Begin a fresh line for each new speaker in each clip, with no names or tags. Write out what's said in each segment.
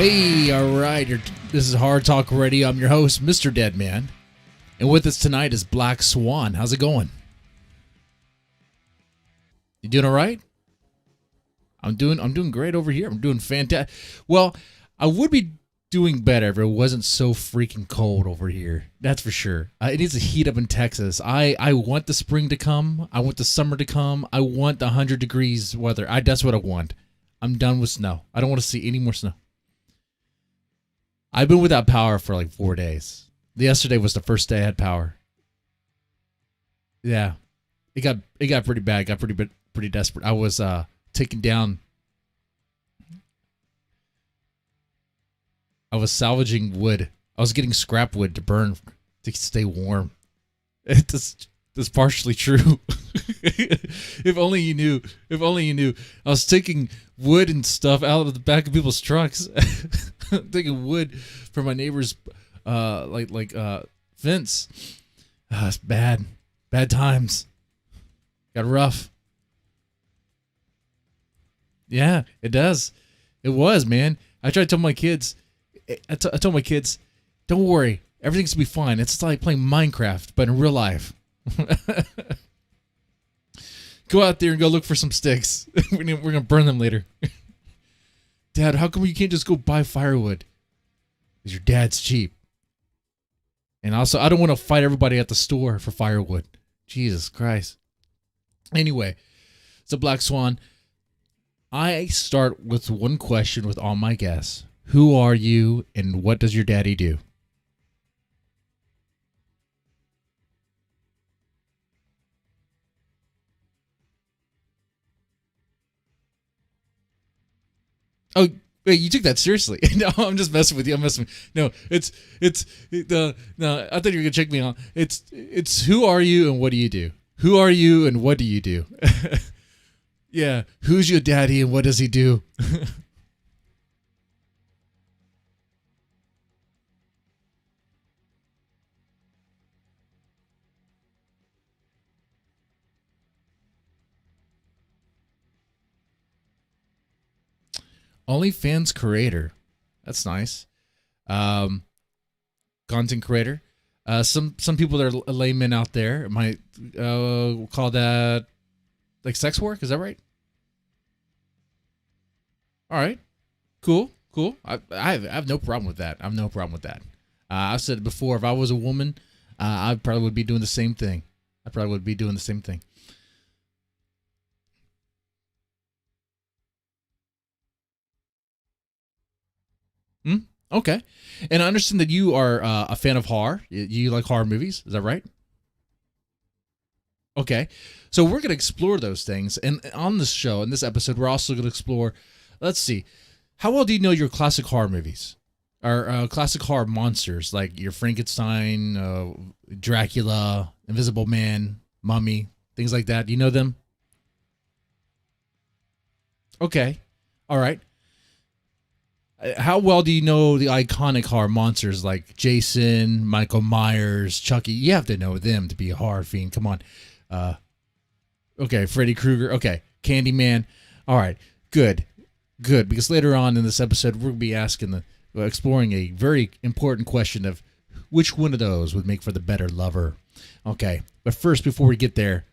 Hey, all right. This is Hard Talk Radio. I'm your host, MrDeadman, and with us tonight is Black Swan. How's it going? You doing all right? I'm doing great over here. I'm doing fantastic. Well, I would be doing better if it wasn't so freaking cold over here. That's for sure. It needs to heat up in Texas. I want the spring to come. I want the summer to come. I want the 100 degrees weather. That's what I want. I'm done with snow. I don't want to see any more snow. I've been without power for like 4 days. Yesterday was the first day I had power. Yeah, it got pretty bad. It got pretty desperate. I was taking down. I was salvaging wood. I was getting scrap wood to burn to stay warm. That's partially true. If only you knew. If only you knew. I was taking wood and stuff out of the back of people's trucks. Taking wood from my neighbor's fence. It's bad times. Got rough. Yeah, it does. It was, man. I tried to tell my kids. I told my kids, don't worry, everything's gonna be fine. It's like playing Minecraft, but in real life. Go out there and go look for some sticks. We're gonna burn them later. Dad, how come you can't just go buy firewood? Because your dad's cheap. And also, I don't want to fight everybody at the store for firewood. Jesus Christ. Anyway, so Black Swan, I start with one question with all my guests. Who are you and what does your daddy do? Oh, wait, you took that seriously. No, I'm just messing with you. I'm messing with you. No, no, I thought you were going to check me out. It's who are you and what do you do? Who are you and what do you do? Yeah, who's your daddy and what does he do? OnlyFans creator. That's nice. Um, Content creator. Some people that are laymen out there might call that like sex work. Is that right? All right. Cool. I have no problem with that. I have no problem with that. I've said it before. If I was a woman, I probably would be doing the same thing. Hmm? Okay. And I understand that you are a fan of horror. You like horror movies. Is that right? Okay. So we're going to explore those things. And on this show, in this episode, we're also going to explore, let's see, how well do you know your classic horror movies? Or classic horror monsters like your Frankenstein, Dracula, Invisible Man, Mummy, things like that. Do you know them? Okay. All right. How well do you know the iconic horror monsters like Jason, Michael Myers, Chucky? You have to know them to be a horror fiend. Come on. Uh, okay, Freddy Krueger. Okay, Candyman. All right, good. Because later on in this episode, we're going to be exploring a very important question of which one of those would make for the better lover. Okay, but first, before we get there,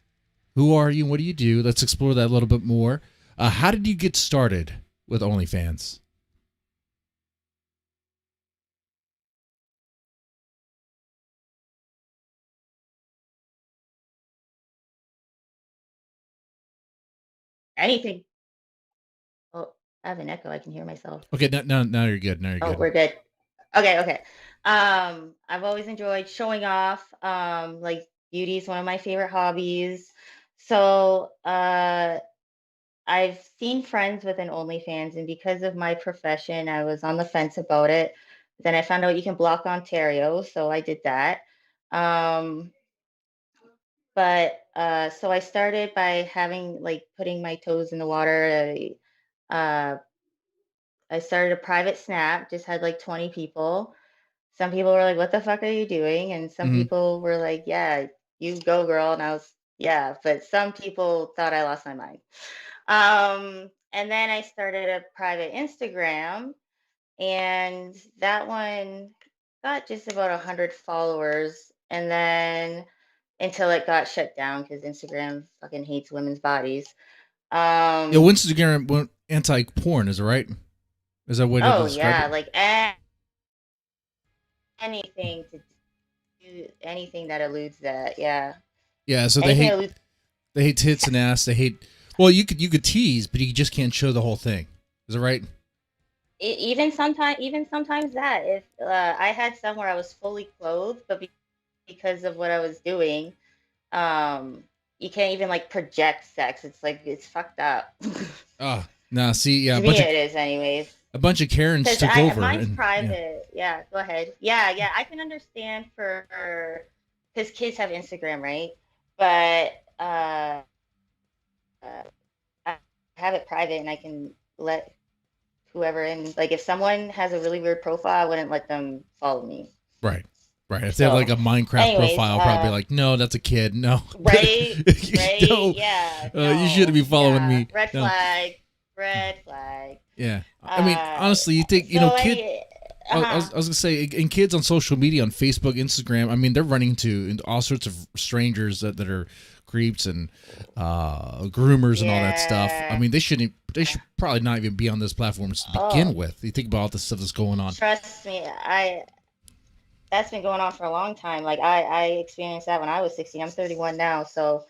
who are you and what do you do? Let's explore that a little bit more. How did you get started with OnlyFans?
Anything. Oh, I have an echo. I can hear myself.
Okay, now you're good. Now you're
Oh,
good.
we're good. Okay. I've always enjoyed showing off. Like beauty is one of my favorite hobbies. So, I've seen friends with an OnlyFans, and because of my profession, I was on the fence about it. Then I found out you can block Ontario, so I did that. Um, but so I started by having like putting my toes in the water. Uh, I started a private Snap, just had like 20 people. Some people were like, "What the fuck are you doing?" And some
Mm-hmm.
people were like, "Yeah, you go, girl." And I was, yeah, but some people thought I lost my mind. And then I started a private Instagram, and that one got just about 100 followers, and then until it got shut down because Instagram fucking hates women's bodies.
Yeah, Instagram went anti-porn, is it right? Is that way to
Oh
describe
yeah,
it?
like anything to do anything that eludes that. Yeah,
Yeah, so
anything that eludes.
they hate tits and ass. They hate. Well, you could tease, but you just can't show the whole thing. Is it right?
Even sometimes that if I had some where I was fully clothed, but because of what I was doing, um, you can't even like project sex. It's like it's fucked up.
Ah, nah. See, yeah,
To me, it is, anyways.
a bunch of Karens
Because
took
I
over,
mine's
and yeah,
private. Yeah, go ahead. Yeah, yeah, I can understand for because kids have Instagram, right? But uh, I have it private, and I can let whoever in. Like, if someone has a really weird profile, I wouldn't let them follow me.
right, right. If they have like
So,
a Minecraft
anyways,
profile, probably like, no, that's a kid. No,
right, right,
no,
yeah,
you shouldn't
no,
be following
yeah,
me.
red
No,
flag, red flag.
yeah. I mean,
Uh,
honestly, you think
so
kid.
any,
I was gonna say, and kids on social media, on Facebook, Instagram. I mean, they're running into all sorts of strangers that are creeps and groomers and all that stuff. I
yeah.
mean, they shouldn't. They should probably not even be on those platforms to
Oh,
begin with. You think about all the stuff that's going on.
trust me, I that's been going on for a long time. Like I experienced that when I was 16. I'm 31 now, so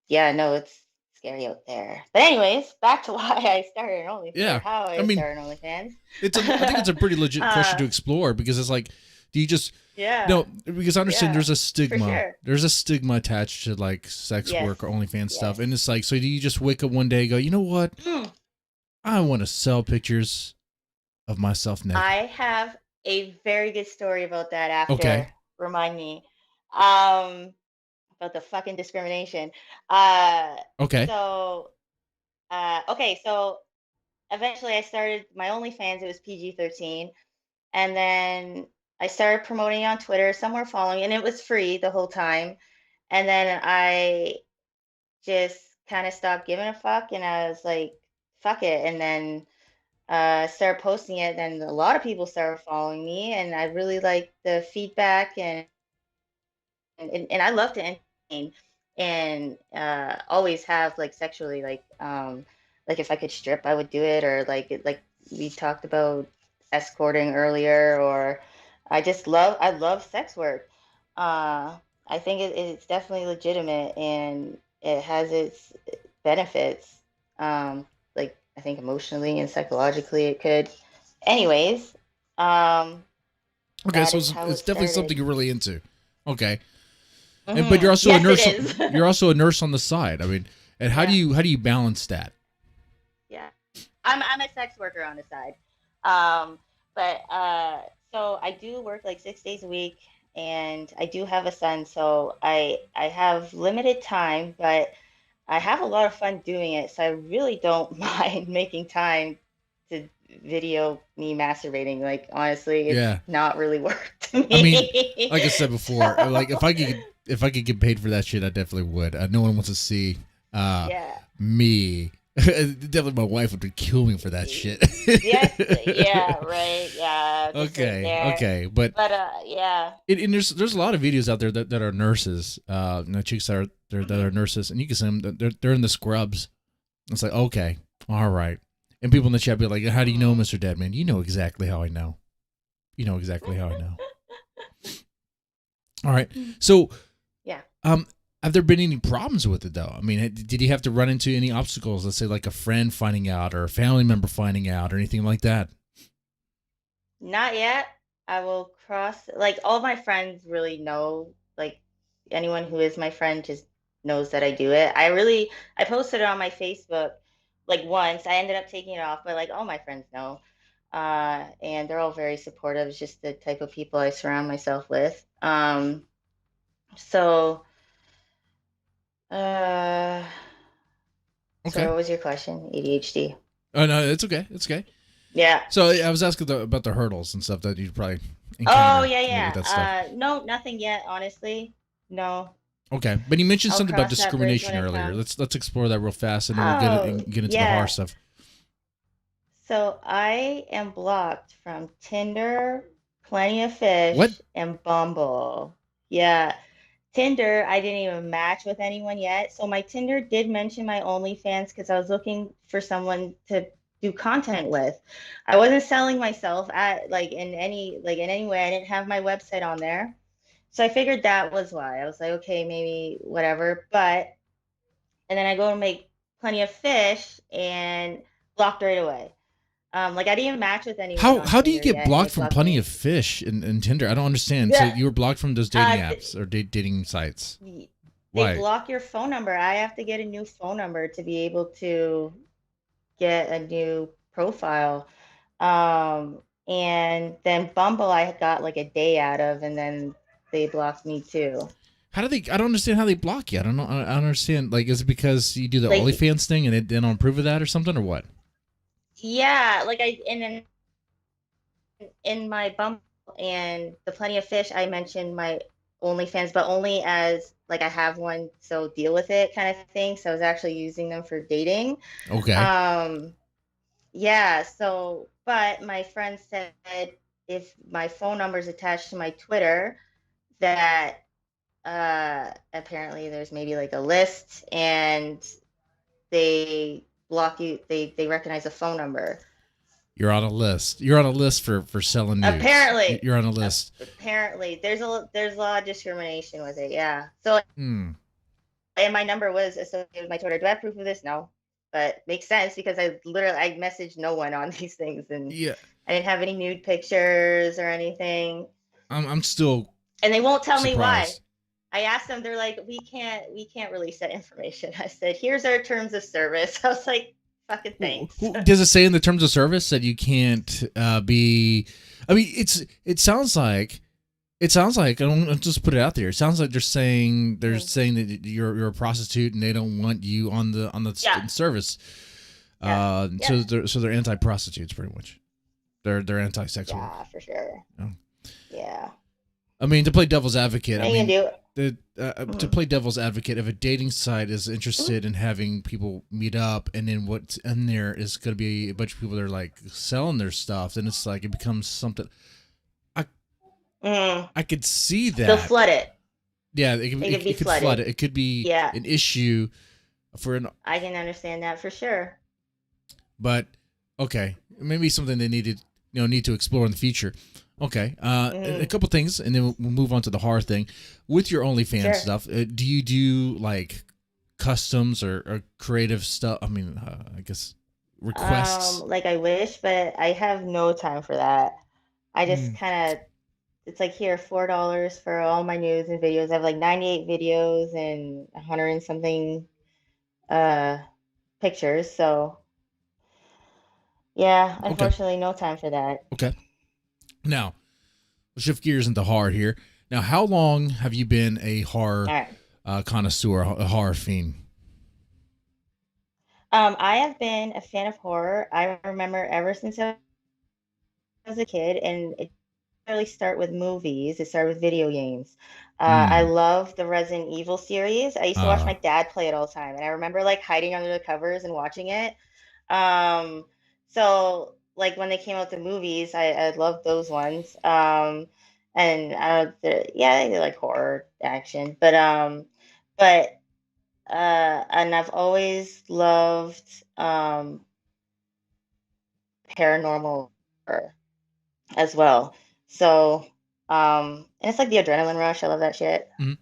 yeah, no, it's scary out there. But anyways, back to why I started an OnlyFans, or
Yeah,
how
I
I
mean,
started an OnlyFans.
I think it's a pretty legit question
uh,
to explore because it's like, do you just
yeah,
no? Because I understand
yeah,
there's a
for
stigma.
sure.
There's a stigma attached to like sex
Yes,
work or OnlyFans stuff,
yes.
and it's like, so do you just wake up one day and go, you know what?
Mm.
I want to sell pictures of myself naked.
I have a very good story about that
Okay.
after. Remind me. Um, about the fucking discrimination. Uh,
Okay.
so, okay, so eventually I started my OnlyFans. It was PG-13, and then I started promoting it on Twitter. Some were following, and it was free the whole time. And then I just kind of stopped giving a fuck, and I was like, "Fuck it," and then started posting it. Then a lot of people started following me, and I really liked the feedback, and I love to entertain, and always have like sexually, like if I could strip, I would do it, or like we talked about escorting earlier, or I love sex work. Uh, I think it's definitely legitimate, and it has its benefits. Um, like I think emotionally and psychologically it could. Anyways, um,
Okay.
that
So
is how
it's
it
definitely
started.
something you're really into. Okay. And but you're also a
Yes, it
nurse.
is.
You're also a nurse on the side. I mean, and
Yeah,
how do you balance that?
yeah. I'm a sex worker on the side. Um, but so I do work like 6 days a week, and I do have a son, so I have limited time, but I have a lot of fun doing it. So I really don't mind making time to video me masturbating. Like honestly, it's
Yeah.
not really work to
I mean,
me.
like I said before, like if I could get paid for that shit, I definitely would. No one wants to see
Yeah.
me. Definitely, my wife would kill me for that shit.
Yes, yeah, right. Yeah, just right
Okay,
there.
okay, but
But yeah.
and there's a lot of videos out there that are nurses, chicks that
Mhm.
are nurses, and you can see them. They're in the scrubs. It's like, okay, all right. And people in the chat be like, "How do you know,
Mhm.
MrDeadman? You know exactly how I know. You know exactly how I know." All right. So,
Yeah.
um, have there been any problems with it though? I mean, did you have to run into any obstacles? Let's say like a friend finding out or a family member finding out or anything like that.
Not yet. I will cross, like, all my friends really know, like anyone who is my friend just knows that I do it. I posted it on my Facebook like once. I ended up taking it off, but like all my friends know. And they're all very supportive. It's just the type of people I surround myself with. So uh sorry,
Okay.
what was your question? ADHD.
Oh no, it's okay. It's okay.
Yeah.
So I was asking about the hurdles and stuff that you'd probably
Oh,
encounter
yeah,
with that stuff.
yeah. No, nothing yet, honestly. No.
Okay, but you mentioned
I'll
something about
cross that bridge when
discrimination
it
earlier.
comes.
Let's explore that real fast, and then we'll
Oh,
get into the horror
yeah.
stuff.
So I am blocked from Tinder, Plenty of
What?
Fish, and Bumble. Yeah. Tinder, I didn't even match with anyone yet. So my Tinder did mention my OnlyFans because I was looking for someone to do content with. I wasn't selling myself at in any way. I didn't have my website on there. So I figured that was why. I was like, okay, maybe whatever. But and then I go to make Plenty of Fish and blocked right away. Like I didn't even match with anyone on
How do you
Tinder
get
yet, and
blocked
it
from
blocked
Plenty of
me.
Fish in Tinder? I don't understand. So
Yeah.
you were blocked from those dating
Uh,
apps or dating sites.
they
Why?
block your phone number. I have to get a new phone number to be able to get a new profile. And then Bumble, I got like a day out of, and then they blocked me too.
How do they? I don't understand how they block you. I don't know. I don't understand. Like, is it because you do the
Like,
OnlyFans thing and they don't approve of that or something, or what?
yeah, like and then in my Bumble and the Plenty of Fish, I mentioned my OnlyFans, but only as like I have one, so deal with it kind of thing. So I was actually using them for dating.
Okay.
Um, yeah, so but my friend said if my phone number is attached to my Twitter, that apparently there's maybe like a list and they block you, they recognize a phone number.
You're on a list. You're on a list for selling nudes.
Apparently,
You're on a list.
apparently there's a lot of discrimination with it. Yeah. So
Hmm.
and my number was associated with my Twitter. Do I have proof of this? No, but makes sense because I messaged no one on these things and
Yeah.
I didn't have any nude pictures or anything,
I'm still
and they won't tell me why.
surprised.
I asked them, they're like, we can't release that information. I said, here's our terms of service. I was like, fucking thanks.
Does it say in the terms of service that you can't be? I mean, it sounds like I'll just put it out there. It sounds like they're
Mhm.
saying that you're a prostitute and they don't want you on the
Yeah,
service.
yeah, yeah,
So they're anti prostitutes pretty much. They're anti sex work.
yeah, for sure.
You know?
Yeah.
I mean, to play devil's advocate,
What
I
are you
mean,
gonna
to
do?
play devil's advocate, if a dating site is
Mhm.
interested in having people meet up, and then what's in there is going to be a bunch of people that are like selling their stuff, then it's like it becomes something. I
Mm.
I could see
They'll
that.
flood it.
Yeah,
It could be
it could flood
flooded.
it. It could be
Yeah,
an issue for an.
I can understand that for sure.
But okay, maybe something they need to explore in the future. Okay, a
Hmm.
couple things, and then we'll move on to the horror thing. With your OnlyFans
Sure.
stuff, do you do like customs or creative stuff? I mean, I guess requests.
Like I wish, but I have no time for that. I just
Mm,
kind of, it's like here, $4 for all my news and videos. I have like 98 videos and 100 and something uh pictures. So yeah,
okay,
unfortunately, no time for that.
okay. Now we'll shift gears into horror here. Now, how long have you been a horror
All right.
connoisseur, a horror fiend?
I have been a fan of horror. I remember ever since I was a kid, and it didn't really start with movies. It started with video games. I
Hmm.
love the Resident Evil series. I used to watch
Uh,
my dad play it all the time, and I remember like hiding under the covers and watching it. Um, so like when they came out the movies, I loved those ones. And yeah, they like horror action, but and I've always loved paranormal horror as well. So and it's like the adrenaline rush. I love that shit.
mhm.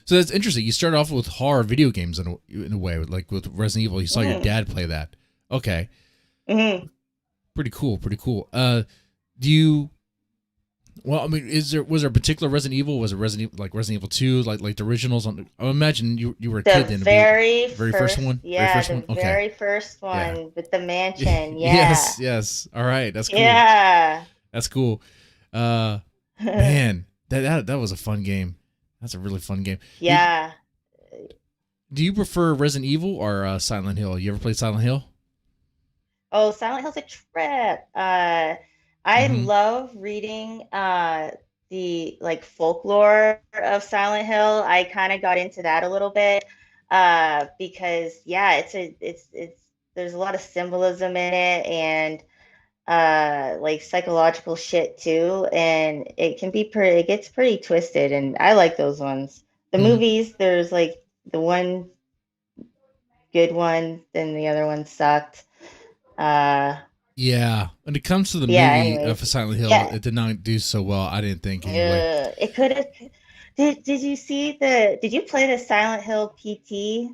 So that's interesting. You started off with horror video games in a way, like with Resident Evil. You saw your
Mm.
dad play that. Okay,
Hmm.
pretty cool, pretty cool. Do you? Well, I mean, was there a particular Resident Evil? Was it Resident Evil 2, like the originals? I imagine you were a kid
The
then. It'd be
very
very first
first,
one. Very
yeah,
first
the
one. Okay,
very first
yeah.
one with the mansion. Yeah.
Yes, yes. All right, that's cool.
Yeah.
That's cool. Uh, man, that was a fun game. That's a really fun game.
Yeah.
Do you prefer Resident Evil or Silent Hill? You ever played Silent Hill?
Oh, Silent Hill's a trip. I
Mm-hmm.
love reading the like folklore of Silent Hill. I kind of got into that a little bit because yeah, it's there's a lot of symbolism in it, and like psychological shit too, and it gets pretty twisted, and I like those ones. The
Mhm.
movies, there's like the one good one, then the other one sucked. Uh
Yeah, when it comes to the
yeah,
movie
anyways.
for Silent Hill,
Yeah.
it did not do so well. I didn't think anyway.
It could have. Did you play the Silent Hill PT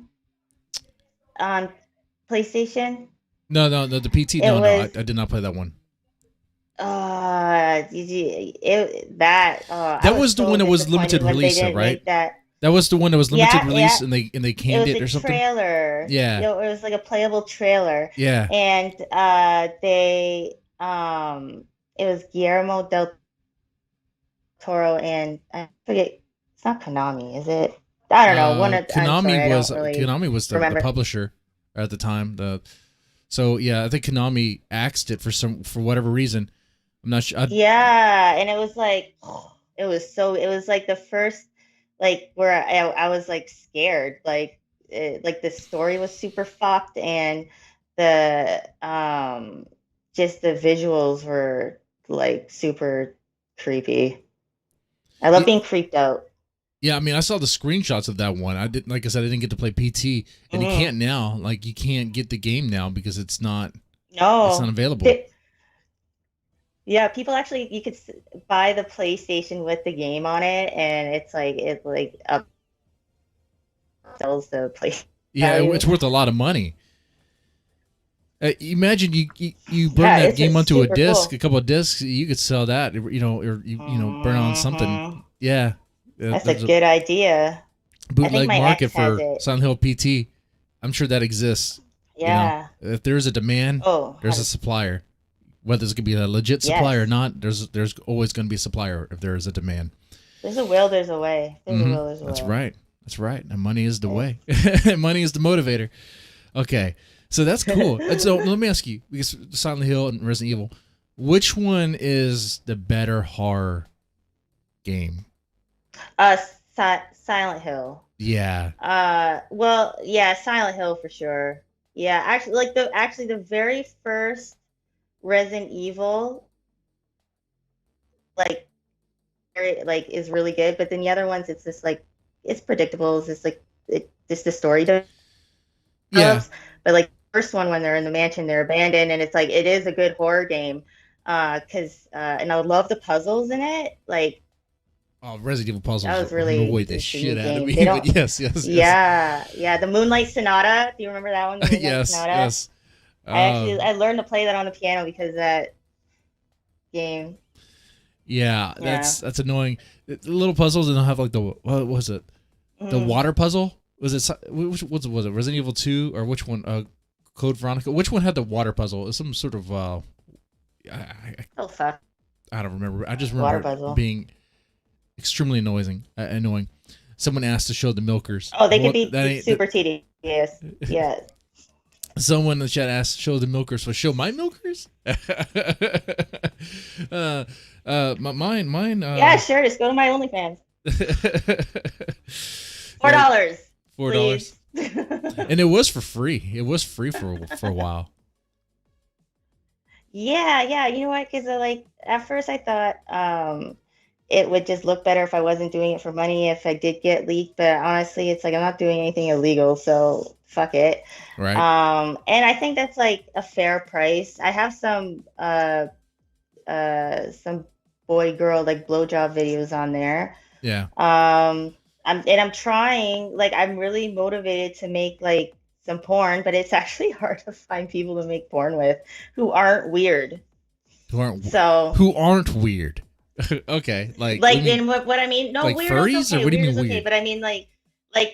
on PlayStation?
No, no, no. The PT.
It
No, no.
was
I did not play that one.
did you it that I
That
was
was the one
so
that was
disappointed
limited
when they
release, though,
didn't
right?
make that.
That was the one that was limited
Yeah,
release,
yeah.
and they
It
canned
was
it
a
or something.
trailer.
Yeah,
It was like a playable trailer.
yeah,
And they it was Guillermo del Toro, and I forget, it's not Konami, is it? I don't know. I'm sorry, I don't really
Konami was the
remember.
publisher at the time. So yeah, I think Konami axed it for whatever reason. I'm not sure.
Yeah, and it was like it was like the first, like where I was like scared, like the story was super fucked, and the just the visuals were like super creepy. I love being creeped out.
Yeah, I mean, I saw the screenshots of that one. I didn't, like I said, I didn't get to play PT, and you
Hmm.
can't now. Like, you can't get the game now because it's not
No.
available.
Yeah, people actually, you could buy the PlayStation with the game on it, and it like upsells the play
Yeah,
value.
it's worth a lot of money. Imagine you burn
Yeah,
that game
it's
onto a
super
disc, a
cool.
couple of discs. You could sell that, or burn on something.
Hmm.
Yeah,
That's a
there's a
good idea. I think
bootleg
my
market
ex has
for
it.
Silent Hill PT. I'm sure that exists.
Yeah.
If there's a demand,
Oh,
there's a supplier. Whether it's gonna be a legit supplier or
yes.
not, there's always gonna be a supplier if there is a demand.
There's a will, there's a way. There's a
Mm-hmm.
will, there's a
That's
way.
right. That's right. And money is the
Right?
way. Money is the motivator. Okay, so that's cool. And so let me ask you, because Silent Hill and Resident Evil, which one is the better horror game?
Silent Hill.
Yeah.
Well, yeah, Silent Hill for sure. Yeah, actually the very first Resident Evil, like is really good, but then the other ones, it's just like it's predictable. It's just like just the story
Yeah.
develops. But like the first one, when they're in the mansion, they're abandoned, and it's like it is a good horror game. Cause and I love the puzzles in it. Like
Oh, Resident Evil puzzles
that was
annoy
really
the
just a
shit
neat
out of
game.
me.
They
But
don't.
yes, yes, yes,
Yeah, the Moonlight Sonata. Do you remember that one? The Moonlight
yes,
Sonata.
yes. Uh,
I learned to play that on the piano because of that game.
yeah,
Yeah.
that's annoying. The little puzzles and they'll have like what was it? The
Mm.
water puzzle? Was it which was it? Resident Evil 2 or which one? Code Veronica. Which one had the water puzzle? It's some sort of I,
Oh fuck.
I don't remember. I just
Water
remember it
puzzle.
being extremely annoying. Annoying. Someone asked to show the milkers.
Oh, they could
Well,
be
that ain't
super tedious. Yeah.
someone in the chat asked to show the milkers. For show my milkers? Mine.
Yeah, sure. Just go to my OnlyFans.
Yeah,
$4,
$4,
please.
and it was for free. It was free for a while.
Yeah, yeah. You know what? Because like at first I thought it would just look better if I wasn't doing it for money if I did get leaked. But honestly, it's like I'm not doing anything illegal, so fuck it.
Right?
And I think that's like a fair price. I have some boy girl like blowjob videos on there.
Yeah.
I'm trying, like I'm really motivated to make like some porn, but it's actually hard to find people to make porn with who aren't weird.
Who aren't
So
who aren't weird? Okay, you
like,
mean
and what I mean, no,
like
weird is
furries or
okay,
what do you
weird
mean
is okay,
weird?
but I mean like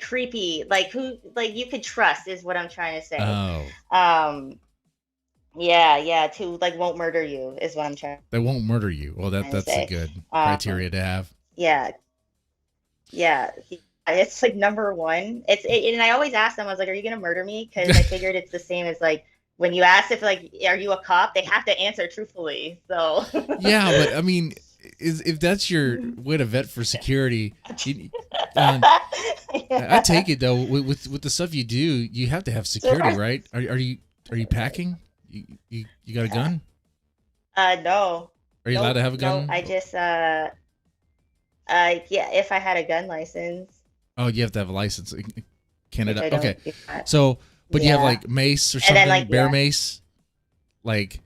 creepy, like who like you could trust is what I'm trying to say.
Oh,
Um, yeah, to like won't murder you is what I'm trying
they won't murder you. Well,
to
that's a
say.
good
Um,
criteria to have.
yeah, yeah, it's like number one. And I always ask them, I was like, "Are you gonna murder me?" Because I figured it's the same as like when you ask if like, "Are you a cop?" They have to answer truthfully. So
Yeah, but I mean, if that's your way to vet for security, you, uh, I
yeah.
take it though. With the stuff you do, you have to have
So
security, right? Are you? Are you packing? You got a gun?
No.
Are you allowed to have a gun?
No, I just yeah, if I had a gun license,
Oh, you have to have a license.
which
Canada.
I don't
Okay.
yet.
So, but you have
Yeah.
like mace or
And
something,
then like
bear
yeah.
mace, like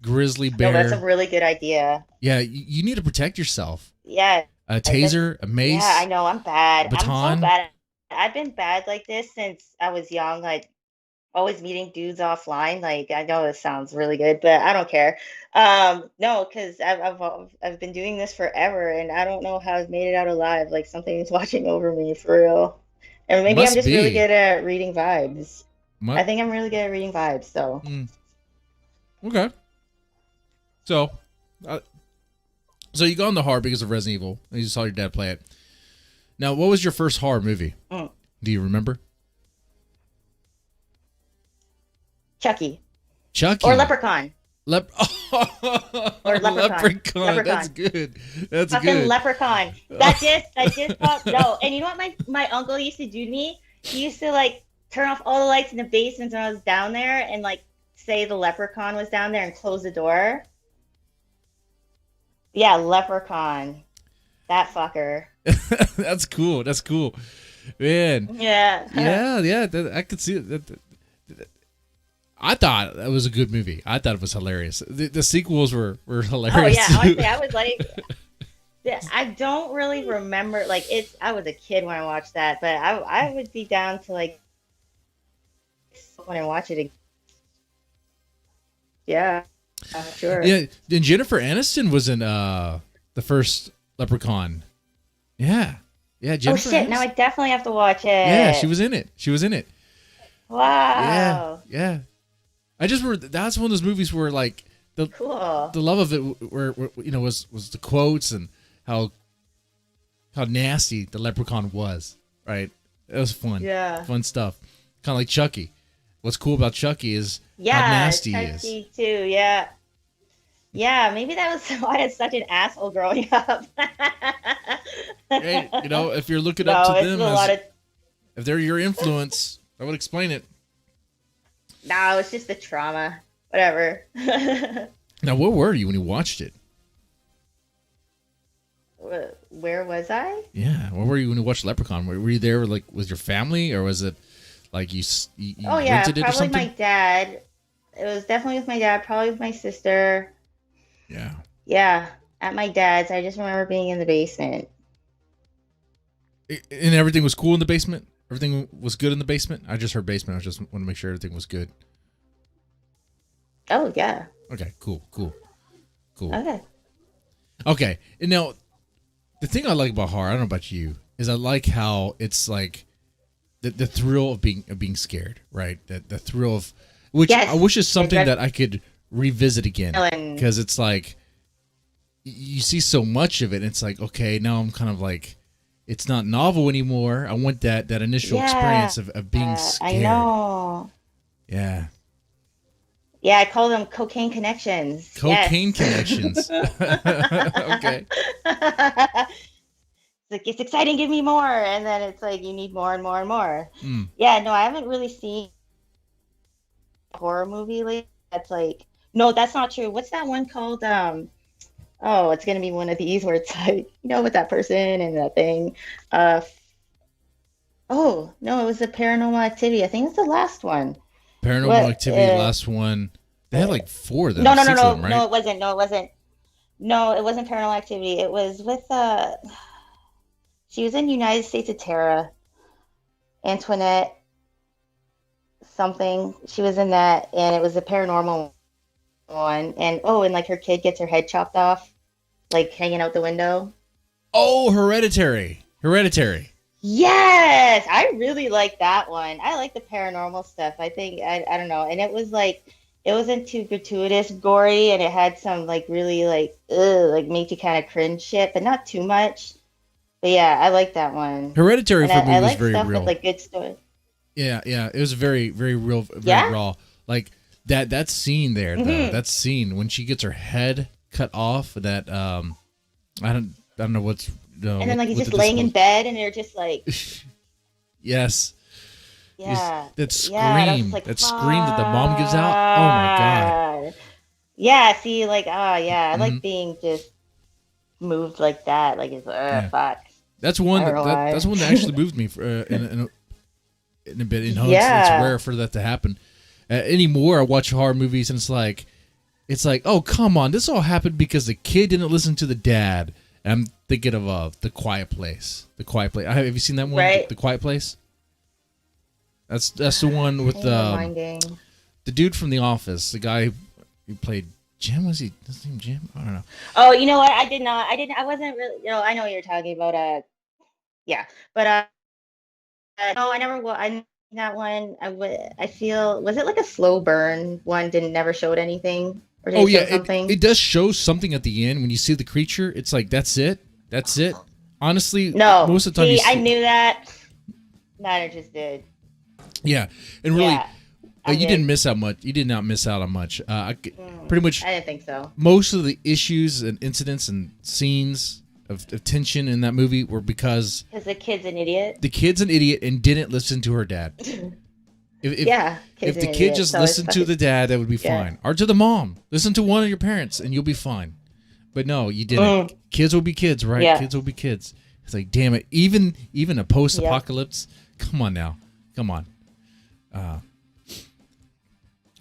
grizzly
No, that's a
bear.
really good idea.
Yeah, you need to protect yourself.
Yeah.
A
That's
taser, a
yeah, I
mace,
know I'm
a
bad. I'm so
baton.
bad. I've been bad like this since I was young, like always meeting dudes offline. Like I know it sounds really good, but I don't care. No, because I've been doing this forever, and I don't know how I've made it out alive. Like something's watching over me for real, and maybe I'm
Must
just really
be.
good at reading vibes.
Mu-
I think I'm really good at reading vibes. So
mm, okay. So, uh, so you got on the horror because of Resident Evil, and you saw your dad play it. Now, what was your first horror movie?
mm.
Do you remember?
Chucky
Chucky
or Leprechaun or
Leprechaun. That's good. That's
Fucking
good.
Leprechaun. That just popped. No, and you know what my uncle used to do to me? He used to like turn off all the lights in the basement when I was down there, and like say the Leprechaun was down there and close the door. Yeah, Leprechaun. That fucker.
That's cool. That's cool, man.
Yeah.
Yeah. I could see it. I thought that was a good movie. I thought it was hilarious. The sequels were hilarious.
Oh yeah,
too.
honestly, I was like, yeah, I don't really remember. Like I was a kid when I watched that, but I would be down to like when I watch it again. Yeah, sure.
Yeah, and Jennifer Aniston was in the first Leprechaun. Yeah,
Oh
Jennifer
shit!
Aniston.
Now I definitely have to watch it.
Yeah, she was in it.
Wow.
Yeah. I just remember that's one of those movies where like
Cool.
the love of it where was the quotes and how nasty the Leprechaun was. Right, it was fun.
Yeah.
Fun stuff. Kind of like Chucky. What's cool about Chucky is
Yeah,
how nasty he is.
Chucky too. Yeah. Yeah, maybe that was why I was such an asshole growing up.
Hey, if you're looking
No,
up to
it's
them
a lot of.
if they're your influence, that would explain it.
No, it's just the trauma. Whatever.
Now, where were you when you watched it?
Where was I?
Yeah, where were you when you watched Leprechaun? Were you there like with your family, or was it like you
Oh yeah,
rented it or
probably
something?
my dad. It was definitely with my dad. Probably with my sister.
Yeah.
Yeah, at my dad's. I just remember being in the basement.
And everything was cool in the basement? Everything was good in the basement? I just heard basement. I just want to make sure everything was good.
Oh yeah.
Okay, cool.
Okay.
And now, the thing I like about horror, I don't know about you, is I like how it's like the thrill of being scared, right? The thrill of, which
Yes.
I wish is something
Exactly.
that I could revisit again,
Ellen.
because it's like you see so much of it, and it's like, okay, now I'm kind of like, it's not novel anymore. I want that initial experience of being scared.
I know.
Yeah.
Yeah, I call them cocaine connections.
Cocaine
Yes.
connections. Okay.
It's like, it's exciting, give me more. And then it's like, you need more and more and more.
Mm.
Yeah, no, I haven't really seen a horror movie lately that's like, no, that's not true. What's that one called? Oh, it's gonna be one of these where it's like, with that person and that thing. Oh, no, it was a Paranormal Activity. I think it's the last one.
Paranormal
What,
Activity, the last one. They had like 4 of them.
No,
6 of them, right?
no, it wasn't. No, it wasn't. No, it wasn't Paranormal Activity. It was with she was in United States of Terror. Antoinette something. She was in that, and it was a paranormal one. And and like her kid gets her head chopped off, like hanging out the window.
Oh, Hereditary.
Yes, I really like that one. I like the paranormal stuff. I think I don't know, and it was like it wasn't too gratuitous, gory, and it had some like really like make you kind of cringe shit, but not too much. But yeah, I like that one.
Hereditary
And
for me
I
was
like
very
stuff
real.
with like good story.
Yeah. It was very, very real, very
Yeah?
raw. Like that scene there, though.
Mhm.
That scene when she gets her head cut off. That I don't know what's.
And then like he's just laying in bed, and they're just like,
Yes.
Yeah.
That
Yeah. And I was just
scream,
like,
that scream that the mom gives out. Oh my god.
fuck. Yeah. See, like, oh yeah, I
Hmm.
like being just moved like that. Like it's
Yeah,
fuck.
that's
I
one
don't know
that's
why.
one that actually moved me for, in a bit. You know, it's
Yeah.
rare for that to happen anymore. I watch horror movies and it's like, oh come on, this all happened because the kid didn't listen to the dad. And I'm thinking of The Quiet Place. The Quiet Place. Have you seen that one?
Right.
The Quiet Place. That's the one with
Ain't reminding.
the dude from The Office, the guy who played Jim. Was he his name Jim? I don't know.
Oh, you know what? I did not. I didn't. I wasn't really. I know what you're talking about. Yeah, but no, I never. I that one. I feel. Was it like a slow burn one? Didn't never showed anything, or did
Oh
it
yeah,
show something?
it does show something at the end when you see the creature. It's like that's it. That's it. Honestly,
No.
most of the time you
See, I
see.
knew that. Not interested.
Yeah, and really,
Yeah, I
you didn't
did.
miss out much. You did not miss out on much. Pretty much
I didn't think so.
most of the issues and incidents and scenes of tension in that movie were because
Because the kid's an idiot.
the kid's an idiot and didn't listen to her dad. If
Yeah, kid's
if the
an
kid
idiot.
just
So it's
listened to
fucking
the dad, that would be
yeah.
fine. Or to the mom. Listen to one of your parents and you'll be fine. But no, you didn't. Kids will be kids, right?
Yeah.
Kids will be kids. It's like, damn it. Even a post-apocalypse. Come on now. Come on.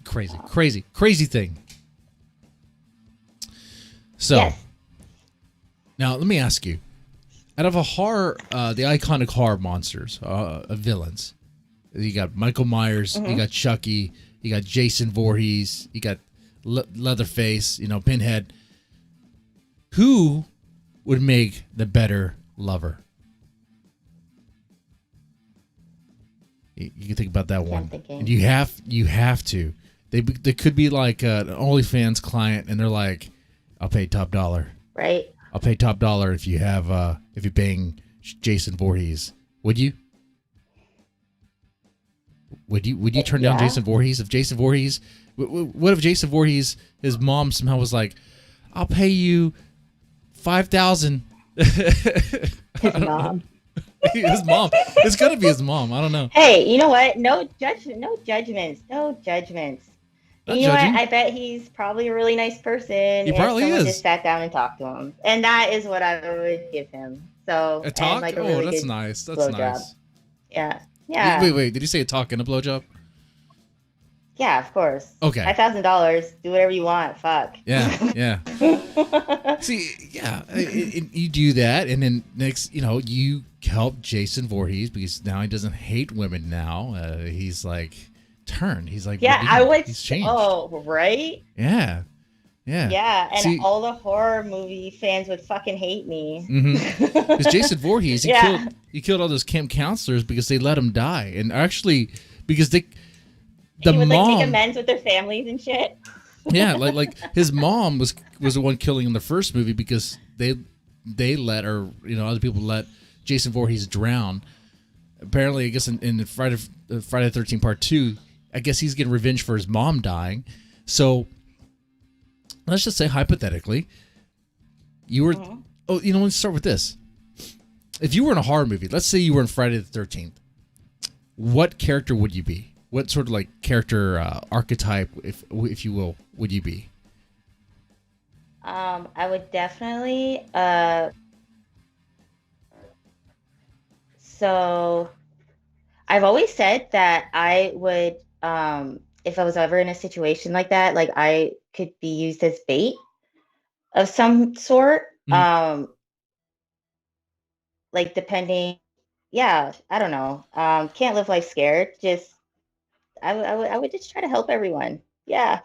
Crazy thing. So
Yes.
now let me ask you: out of a horror, the iconic horror monsters, villains, you got Michael Myers, you got Chucky, you got Jason Voorhees, you got Leatherface, Pinhead. Who would make the better lover? You can think about that
Okay, I'm
one,
thinking.
and you have to. They could be like an OnlyFans client, and they're like, "I'll pay top dollar.
Right.
I'll pay top dollar if you have if you bang Jason Voorhees." Would you? Would you turn down
Yeah.
Jason Voorhees if Jason Voorhees? What if Jason Voorhees, his mom somehow was like, "I'll pay you 5,000."
His mom.
His mom. It's gonna be his mom. I don't know.
Hey, you know what? No judgment. No judgments. No judgments.
Not
And you know
judging.
what? I bet he's probably a really nice person.
He probably
if someone
is.
just sat down and talked to him, and that is what I would give him. So
A talk?
and like a
Oh,
really
that's
good
nice. That's
blowjob.
nice.
Yeah. Yeah.
Wait. Did you say a talk and a blowjob?
Yeah. Of course.
Okay.
$5,000. Do whatever you want. Fuck.
Yeah. See, yeah, you do that, and then next, you help Jason Voorhees because now he doesn't hate women. Now he's like turned. He's like,
Yeah, I
redeemed.
would.
He's changed.
Oh, right.
Yeah.
Yeah, and
See,
all the horror movie fans would fucking hate me.
because Jason Voorhees,
Yeah.
he killed all those camp counselors because they let him die, and actually because the
He would like
mom,
take amends with their families and shit.
yeah, like his mom was the one killing in the first movie because they let her, other people let Jason Voorhees drown. Apparently, I guess in Friday the 13th Part 2, I guess he's getting revenge for his mom dying. So let's just say hypothetically, you were. Oh, let's start with this. If you were in a horror movie, let's say you were in Friday the 13th, what character would you be? What sort of like character archetype, if you will, would you be?
I would definitely. So I've always said that I would, if I was ever in a situation like that, like I could be used as bait of some sort. Like depending, yeah, I don't know. Can't live life scared. Just I would just try to help everyone. Yeah,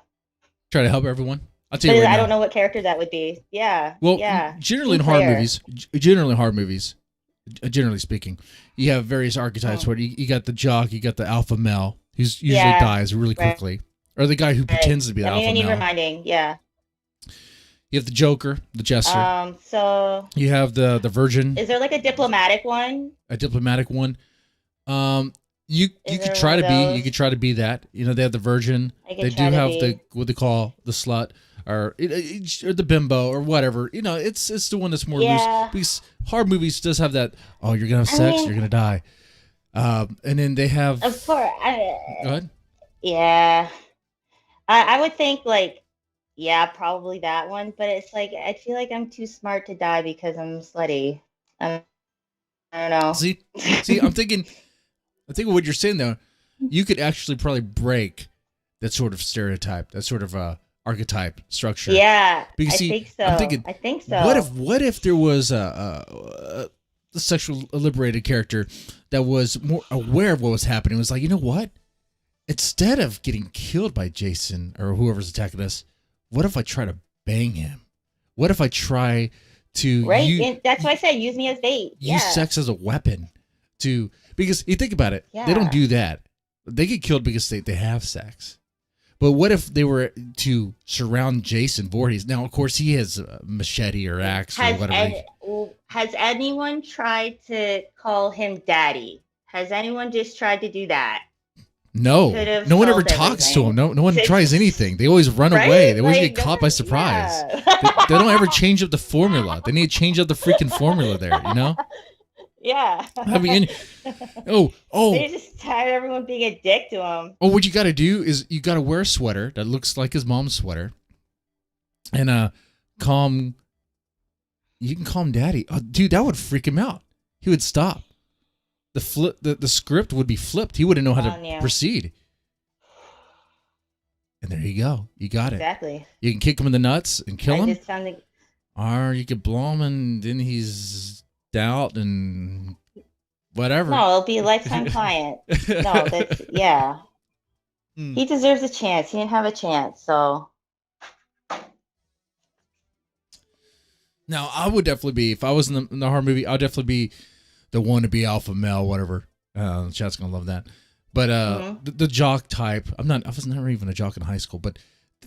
Try to help everyone. I'll tell
but
you right
I
now.
don't know what character that would be. Yeah,
Well,
yeah.
generally in
Team
horror
player.
movies, generally speaking, you have various archetypes. Where you got the jock, you got the alpha male, who's usually
Yeah,
dies really
right.
quickly, or the guy who pretends to be the
I mean, I
alpha
need
male.
reminding. Yeah.
You have the Joker, the Jester.
So
You have the Virgin,
is there like a diplomatic one?
a diplomatic one. You
Is
could
there
try
one
to
of
be.
those?
You could try to be that. They have the Virgin.
I can
They
try
do
to
have
be.
the what they call the slut or the bimbo or whatever. It's the one that's more
Yeah.
loose. Because horror movies does have that. Oh, you're gonna have
I
sex.
mean-
You're gonna die. And then they have.
Of course.
Go ahead.
Yeah. I would think like, yeah, probably that one. But it's like I feel like I'm too smart to die because I'm slutty. I don't know.
See, I'm thinking what you're saying though. You could actually probably break that sort of stereotype, that sort of archetype structure.
Yeah,
Because
I
see,
think so.
I'm thinking,
I think
what if there was a sexual liberated character that was more aware of what was happening? It was like, you know what? Instead of getting killed by Jason or whoever's attacking us, what if I try to bang him? What if I try to
right? That's why I said use me as bait.
use
Yeah.
sex as a weapon because you think about it,
Yeah.
they don't do that. They get killed because they have sex. But what if they were to surround Jason Voorhees? Now, of course, he has a machete or axe or whatever.
Has anyone tried to call him daddy? Has anyone just tried to do that?
No, no one ever talks to him. No one tries anything. They always run away. They always get caught by surprise. Yeah. They don't ever change up the formula. They need to change up the freaking formula there, you know?
Yeah.
I mean,
They're just tired of everyone being a dick to him.
Oh, what you got to do is you got to wear a sweater that looks like his mom's sweater, and you can call him daddy. Oh, dude, that would freak him out. He would stop. The script would be flipped. He wouldn't know how to proceed. And there you go. You got it.
Exactly.
You can kick him in the nuts and kill him.
Just
or you could blow him and then he's out and whatever.
No, it'll be a lifetime client. No, that's, yeah. He deserves a chance. He didn't have a chance, so.
Now, I would definitely be, if I was in the horror movie, I'd definitely be the one to be alpha male, whatever. Chat's gonna love that. But the jock type, I was never even a jock in high school, but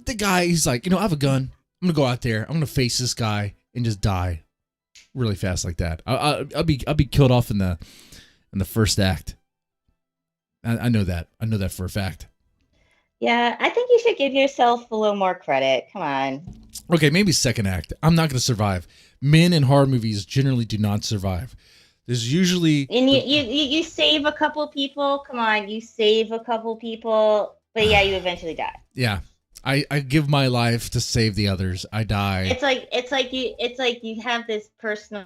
the guy, he's like, I have a gun. I'm gonna go out there. I'm gonna face this guy and just die really fast like that. I'll be killed off in the first act. I know that. I know that for a fact.
Yeah, I think you should give yourself a little more credit. Come on.
Okay, maybe second act. I'm not gonna survive. Men in horror movies generally do not survive. There's usually
and you save a couple people. Come on, you save a couple people, but yeah, you eventually die.
Yeah, I give my life to save the others. I die.
It's like you have this personal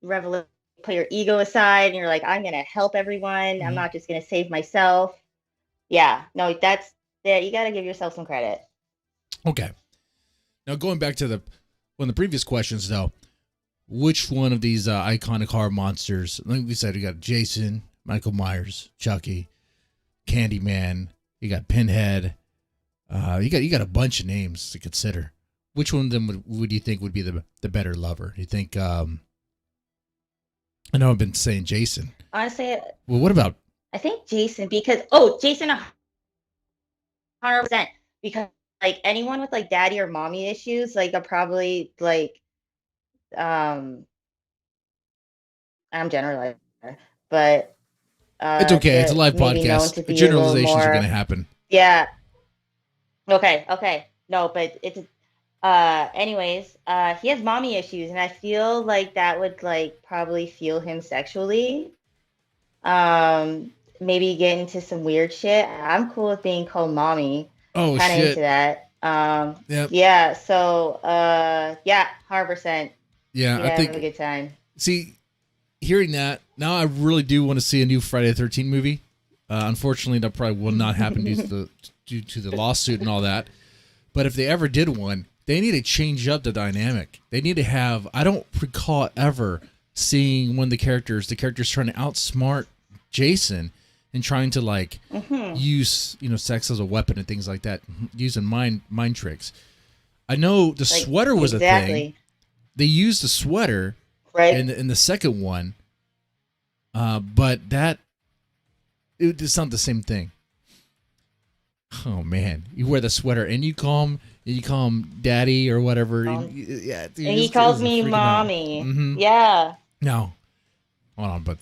revelation. Put your ego aside, and you're like, I'm gonna help everyone. I'm not just gonna save myself. Yeah, no, you got to give yourself some credit.
Okay. Now going back to one of the previous questions, though. Which one of these iconic horror monsters? Like we said, we got Jason, Michael Myers, Chucky, Candyman. You got Pinhead. You got a bunch of names to consider. Which one of them would you think would be the better lover? You think? I know I've been saying Jason.
Honestly,
well, what about?
I think Jason because Jason, 100%. Because like anyone with like daddy or mommy issues, like are probably like. I'm generalizing, but
it's okay. It's a live podcast. Generalizations are going to happen.
Yeah. Okay. No, but it's anyways, he has mommy issues, and I feel like that would like probably fuel him sexually. Maybe get into some weird shit. I'm cool with being called mommy.
Oh,
kind of
shit.
into that.
Yep.
Yeah. So, yeah, 100%.
Yeah, I think
have a good time.
See, hearing that now, I really do want to see a new Friday the 13th movie. Unfortunately, that probably will not happen due to the lawsuit and all that. But if they ever did one, they need to change up the dynamic. They need to have. I don't recall ever seeing one of the characters trying to outsmart Jason and trying to like use sex as a weapon and things like that, using mind tricks. I know the sweater was a thing. They used the sweater in the second one, but it's not the same thing. Oh man, you wear the sweater and you call him daddy or whatever. Yeah, dude,
and he calls me mommy.
Mm-hmm.
Yeah.
No, hold on, but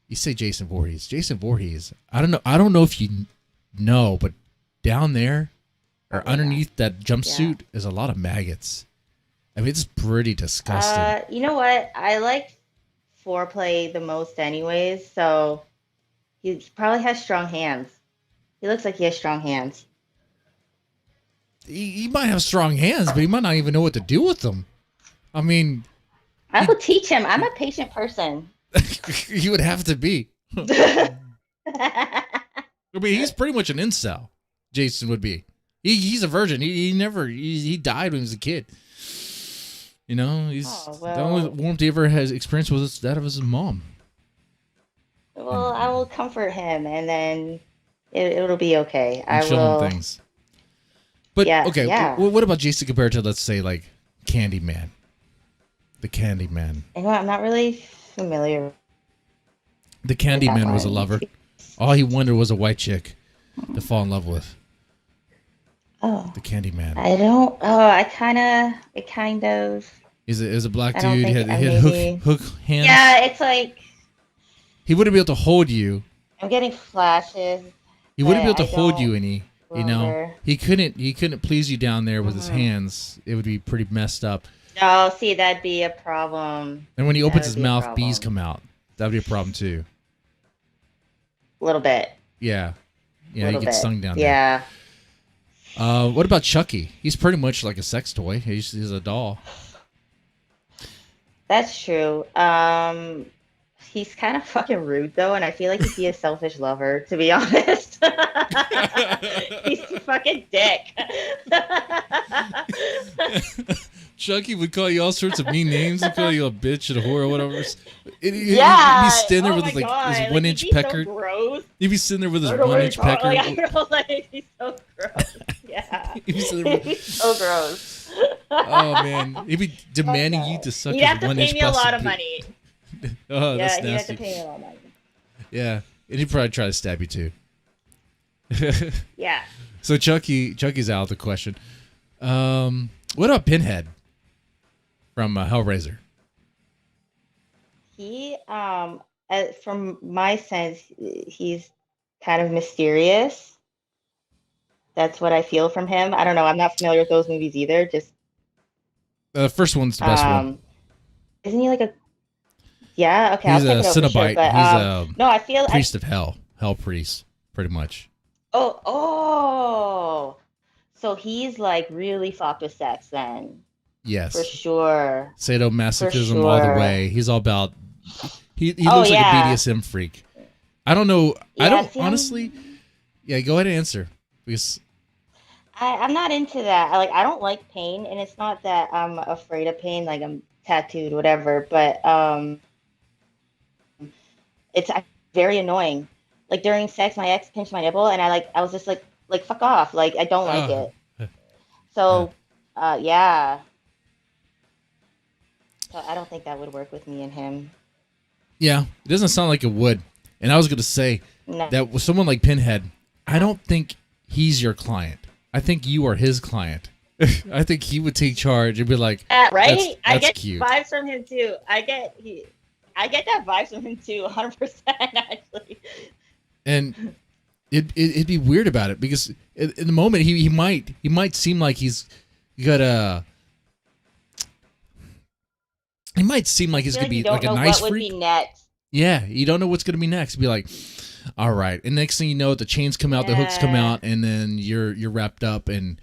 you say Jason Voorhees. Jason Voorhees. I don't know if you know, but down there or underneath that jumpsuit is a lot of maggots. I mean, it's pretty disgusting.
You know what? I like foreplay the most anyways, so he probably has strong hands. He looks like he has strong hands.
He might have strong hands, but he might not even know what to do with them. I mean,
I will teach him. I'm a patient person.
you would have to be. I mean, he's pretty much an incel. Jason would be. He's a virgin. He died when he was a kid. You know, the only warmth he ever has experienced was that of his mom.
Well, I will comfort him, and then it'll be okay. I
show
will.
Him things. But okay, what about Jason compared to, let's say, like Candyman? The Candyman.
You know, I'm not really familiar.
The Candyman was a lover. All he wanted was a white chick to fall in love with.
Oh.
The Candyman.
I don't. Oh, it kind of.
Is a black dude. He had hook hands.
Yeah, it's like.
He wouldn't be able to hold you.
I'm getting flashes.
He wouldn't be able to hold you any. You know, he couldn't please you down there with his hands. It would be pretty messed up.
No, see, that'd be a problem.
And when he opens his mouth, bees come out. That'd be a problem too.
A little bit.
Yeah, he gets stung down there.
Yeah.
What about Chucky? He's pretty much like a sex toy. He's a doll.
That's true. He's kind of fucking rude though, and I feel like he'd be a selfish lover, to be honest. He's a fucking dick.
Chucky would call you all sorts of mean names. He'd call you a bitch and a whore or whatever. He'd be standing there with his 1-inch pecker.
So gross.
He'd be sitting there with his 1-inch pecker.
He's so gross. Yeah. He'd be so gross.
Oh man, he'd be demanding you to suck his 1-inch pecker.
You'd have to pay me a lot of money.
Oh, that's nasty.
He'd have to pay me a lot of money.
Yeah, and he'd probably try to stab you too.
Yeah.
So Chucky's out of the question. What about Pinhead from Hellraiser?
He, from my sense, he's kind of mysterious. That's what I feel from him. I don't know. I'm not familiar with those movies either. Just
the first one's the best one.
Isn't he like a? Yeah. Okay.
He's a Cenobite. He's
no, I feel
priest of hell priest, pretty much.
Oh. So he's like really fucked with sex then.
Yes.
For sure.
Sadomasochism all the way. He's all about. He looks like a BDSM freak. I don't know. I don't honestly. Yeah, go ahead and answer because.
I'm not into that. I don't like pain, and it's not that I'm afraid of pain. Like I'm tattooed, whatever. But it's very annoying. Like during sex, my ex pinched my nipple, and I was just like fuck off. Like I don't like it. So, yeah. So I don't think that would work with me and him.
Yeah, it doesn't sound like it would. And I was going to say that with someone like Pinhead, I don't think he's your client. I think you are his client. I think he would take charge and be like,
right?
I
get
cute.
Vibes from him too. I get that vibes from him too, 100% actually.
And it'd be weird about it because in the moment he might seem like he's got a. He might seem like he's gonna be like a nice freak.
What would be next?
Yeah, you don't know what's gonna be next. Be like, all right, and next thing you know, the chains come out, the hooks come out, and then you're wrapped up, and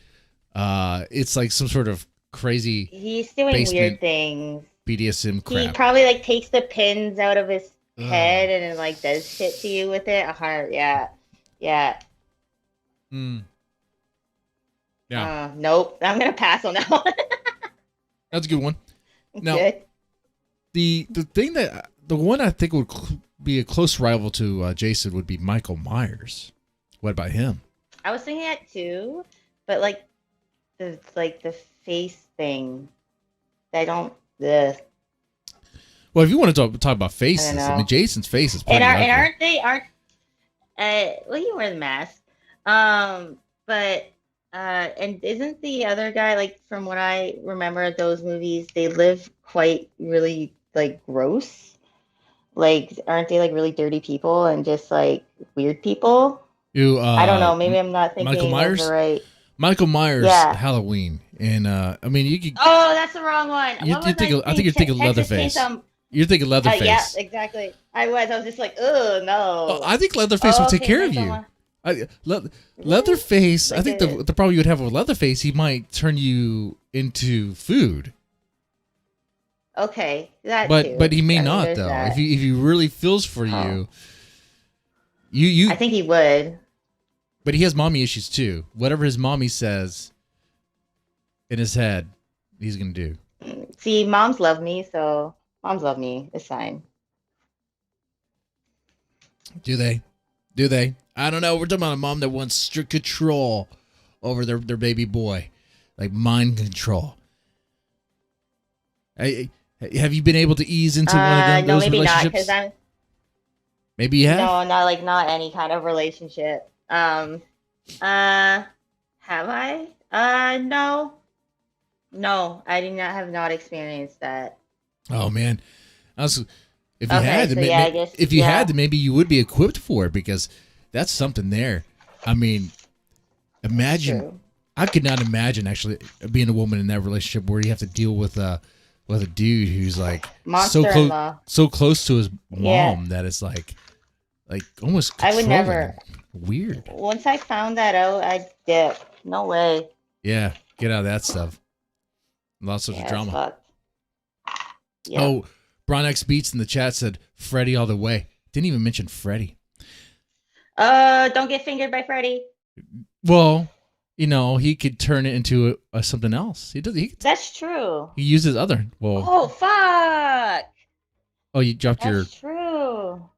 it's like some sort of crazy.
He's doing weird things.
BDSM crap.
He probably takes the pins out of his head and then does shit to you with it. Yeah. Yeah. Nope. I'm gonna pass on that one.
That's a good one. Now,
good.
The one I think would be a close rival to Jason would be Michael Myers. What about him?
I was thinking that too, but the face thing, I don't. Ugh.
Well, if you want to talk about faces, I mean, Jason's face is pretty ugly.
Well, he wears a mask. But and isn't the other guy, from what I remember of those movies, they live quite really gross? Aren't they really dirty people and just weird people? I don't know. Maybe I'm not thinking
Michael Myers?
of the right.
Michael Myers, Halloween, and I mean you could.
Oh, that's the wrong one.
I think you're thinking of Leatherface. You're thinking
Yeah,
Leatherface.
exactly. I was just like, oh
Oh,
no.
I think Leatherface would
Oh,
take
okay,
care of
that's
you.
someone. Really?
Leatherface, I
Like
think
a
the problem you would have with Leatherface, he might turn you into food.
okay, that
But
too.
he may
I mean,
not
there's
though.
that.
If he really feels for
Oh,
you, you
I think he would.
but he has mommy issues too. Whatever his mommy says in his head, he's gonna do.
See, moms love me, so moms love me. It's fine.
Do they? Do they? I don't know. We're talking about a mom that wants strict control over their baby boy, like mind control. Have you been able to ease into one of
No,
those
maybe not, because
relationships?
I'm
Maybe you have.
no, not like not any kind of relationship. Have I? No, no, I do not have not experienced that.
Oh man, I was, if you
Okay,
had,
so yeah, I guess
if you had,
yeah,
then maybe you would be equipped for it because that's something there. I mean,
it's
imagine.
true.
I could not imagine actually being a woman in that relationship where you have to deal with a dude who's like
Monster-in-law.
so close to his
Yeah,
mom that it's like almost
I would
controlling
never.
and weird.
Once I found that out, I'd dip. No way.
Yeah, get out of that stuff. Lots of
Yeah, it's
drama.
fucked. Yep.
Oh, B1ackSw4nX Beats in the chat said Freddy all the way. Didn't even mention Freddy.
Don't get fingered by Freddy.
Well, he could turn it into something else. He does.
That's true.
He uses other. Well,
Oh, fuck.
oh, you dropped your.
That's true.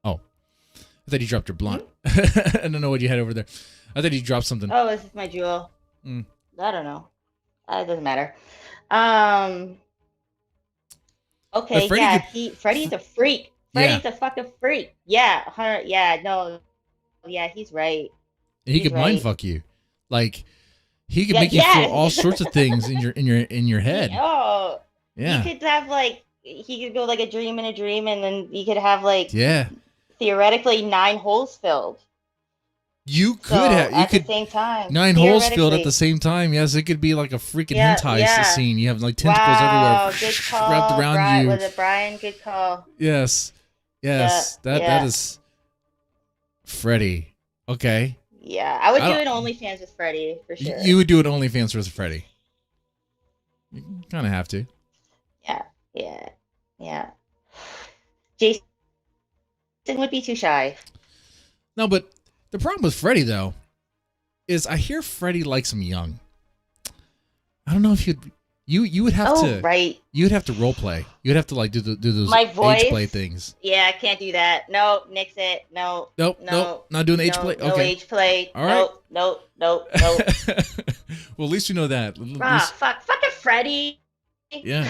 Oh, I thought you dropped your
Hmm?
blunt. I don't know what you had over there. I thought you dropped something.
Oh, this is my jewel.
Mm.
I don't know. It doesn't matter. Um.
But
Okay.
Freddy
Yeah.
could.
Freddy's a freak.
Yeah,
Freddy's a fucking freak. Yeah. Yeah. No. Yeah. He's right.
he
He's
could mind
right.
fuck you. Like he could
Yeah.
make you feel
Yeah.
all sorts of things in your head.
Oh. He
Yeah,
could have like he could go like a dream in a dream, and then he could have like
yeah.
theoretically 9 holes filled.
You could
So
have. You
at the
could
same time,
9 holes filled at the
theoretically.
same time. Yes, it could be like a freaking
Yeah,
hentai
yeah.
scene. You have like tentacles
Wow,
everywhere
good
wrapped
call.
around
Brian,
you.
was it Brian? Good call.
Yes,
Yeah,
yes. That
yeah,
is Freddy. Okay,
yeah. I would
I
do
don't.
an OnlyFans with Freddie for
You
sure.
would do an OnlyFans with Freddy. You kind of have to.
Yeah, yeah, yeah. Jason would be too shy.
No, but the problem with Freddy though is I hear Freddy likes him young. I don't know if you would have
Oh,
to
right.
you would have to role play. You'd have to like do those
My
age play
voice.
things.
Yeah, I can't do that. No, nix it. No,
Nope,
no,
not doing the age
no,
play.
no
Okay,
age play.
all right.
Nope, nope, nope, nope.
Well, at least you know that. At
Ah,
least,
fuck, fucking Freddie.
yeah.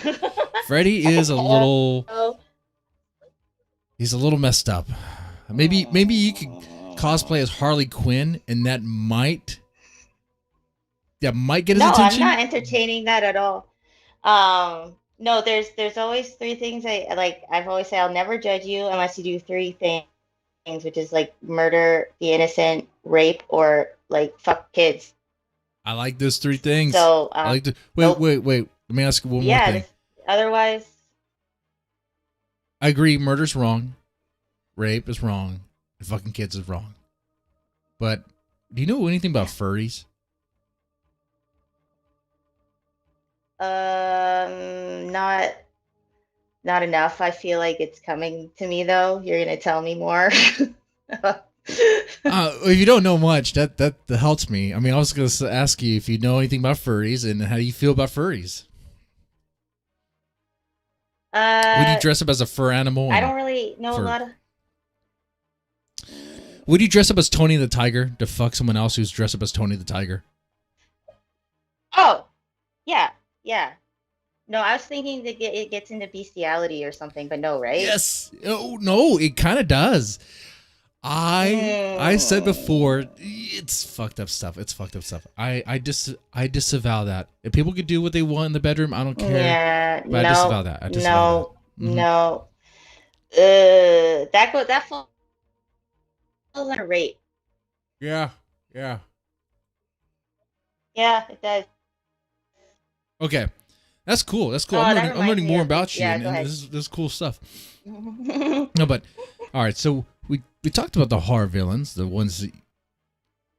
Freddy is a little.
Oh.
He's a little messed up. Maybe you could cosplay as Harley Quinn, and that might get his
No, I'm
attention.
not entertaining that at all. No, there's always 3 things I like. I've always said I'll never judge you unless you do 3 things, which is like murder the innocent, rape, or like fuck kids.
I like those 3 things.
So,
I like to
nope.
wait. Let me ask you one more
Yeah,
thing.
otherwise,
I agree. Murder's wrong. Rape is wrong. And fucking kids is wrong. But do you know anything about furries?
not enough. I feel like it's coming to me though. You're gonna tell me more.
If you don't know much, that helps me. I mean, I was going to ask you if you know anything about furries and how do you feel about furries. Would you dress up as a fur animal?
I don't really know a lot of.
Would you dress up as Tony the Tiger to fuck someone else who's dressed up as Tony the Tiger?
Oh, yeah, yeah. No, I was thinking that it gets into bestiality or something, but no, right?
Yes. Oh no, it kind of does. I said before, it's fucked up stuff. It's fucked up stuff. I disavow that. If people could do what they want in the bedroom, I don't care.
Yeah,
But
no,
I disavow that. I disavow that. Mhm.
no. That falls under rape.
Yeah.
Yeah, it does.
Okay. That's cool. That's cool.
Oh, that
I'm
reminds
learning
me
more
of this.
about you,
Yeah,
and,
go
and
ahead.
this is cool stuff. No, but all right. So we talked about the horror villains, the ones that,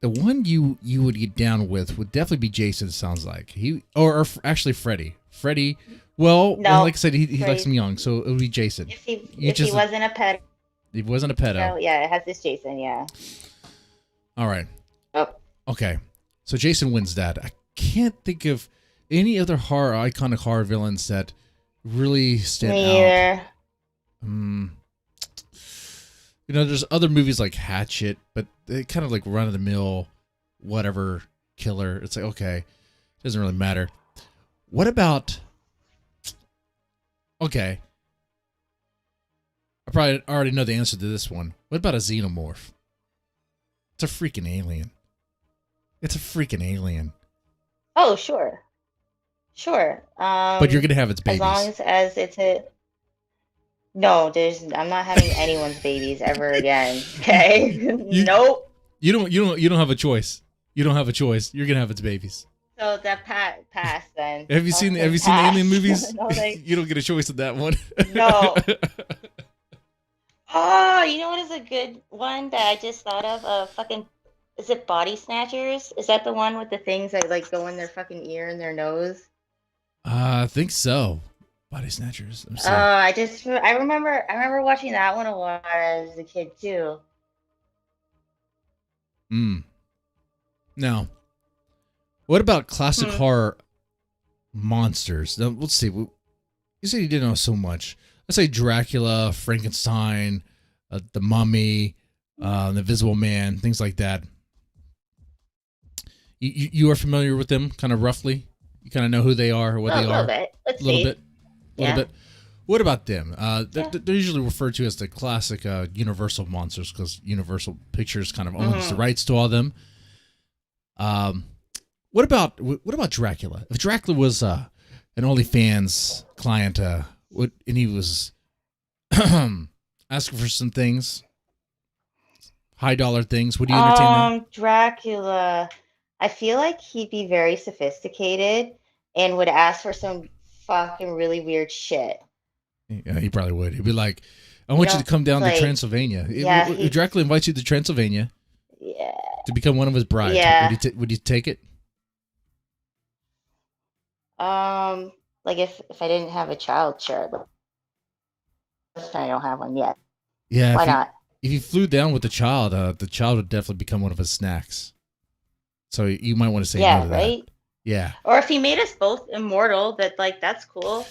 the one you would get down with would definitely be Jason. It sounds like or actually Freddy. Freddy. Well,
No,
like I said, he likes
Freddy.
them young, so it would be Jason. You
If he
just
wasn't a pedo,
he wasn't a pedo.
yeah, it has this Jason. Yeah.
All right.
Oh,
Okay. So Jason wins that. I can't think of any other iconic horror villains that really stand
me
out.
either.
You know, there's other movies like Hatchet, but they kind of like run of the mill, whatever killer. It's like, okay, doesn't really matter. What about? Okay, I probably already know the answer to this one. What about a xenomorph? It's a freaking alien. It's a freaking alien.
Oh, sure, sure.
But you're gonna have its babies.
As long as it's a no, I'm not having anyone's babies ever again. Okay, nope.
You don't have a choice. You don't have a choice. You're gonna have its babies.
So that pass then.
Have you seen the alien movies?
No,
You don't get a choice in that one.
no. Oh, you know what is a good one that I just thought of? Fucking, is it Body Snatchers? Is that the one with the things that like go in their fucking ear and their nose?
I think so. Body Snatchers.
I remember watching that one a lot as a kid too.
Now, what about classic horror monsters? Now, let's see. You said you didn't know so much. Let's say Dracula, Frankenstein, the Mummy, the Invisible Man, things like that. You are familiar with them, kind of roughly. You kind of know who they are or what they are.
A little bit. Let's
A little
see.
bit. A little bit. What about them? They're usually referred to as the classic Universal monsters because Universal Pictures kind of owns the rights to all of them. What about Dracula? If Dracula was an OnlyFans client, and he was asking for some things, high dollar things, would you entertain that?
Dracula. I feel like he'd be very sophisticated and would ask for some fucking really weird shit.
Yeah, he probably would. He'd be like, I want you to come down to Transylvania.
Yeah,
If Dracula invites you to Transylvania to become one of his brides, would you take it?
Like if I didn't have a child, sure. But I don't have one yet.
Yeah.
Why not?
If you flew down with the child would definitely become one of his snacks. So you might want to say no to
right?
that. Yeah.
Or if he made us both immortal, that's cool.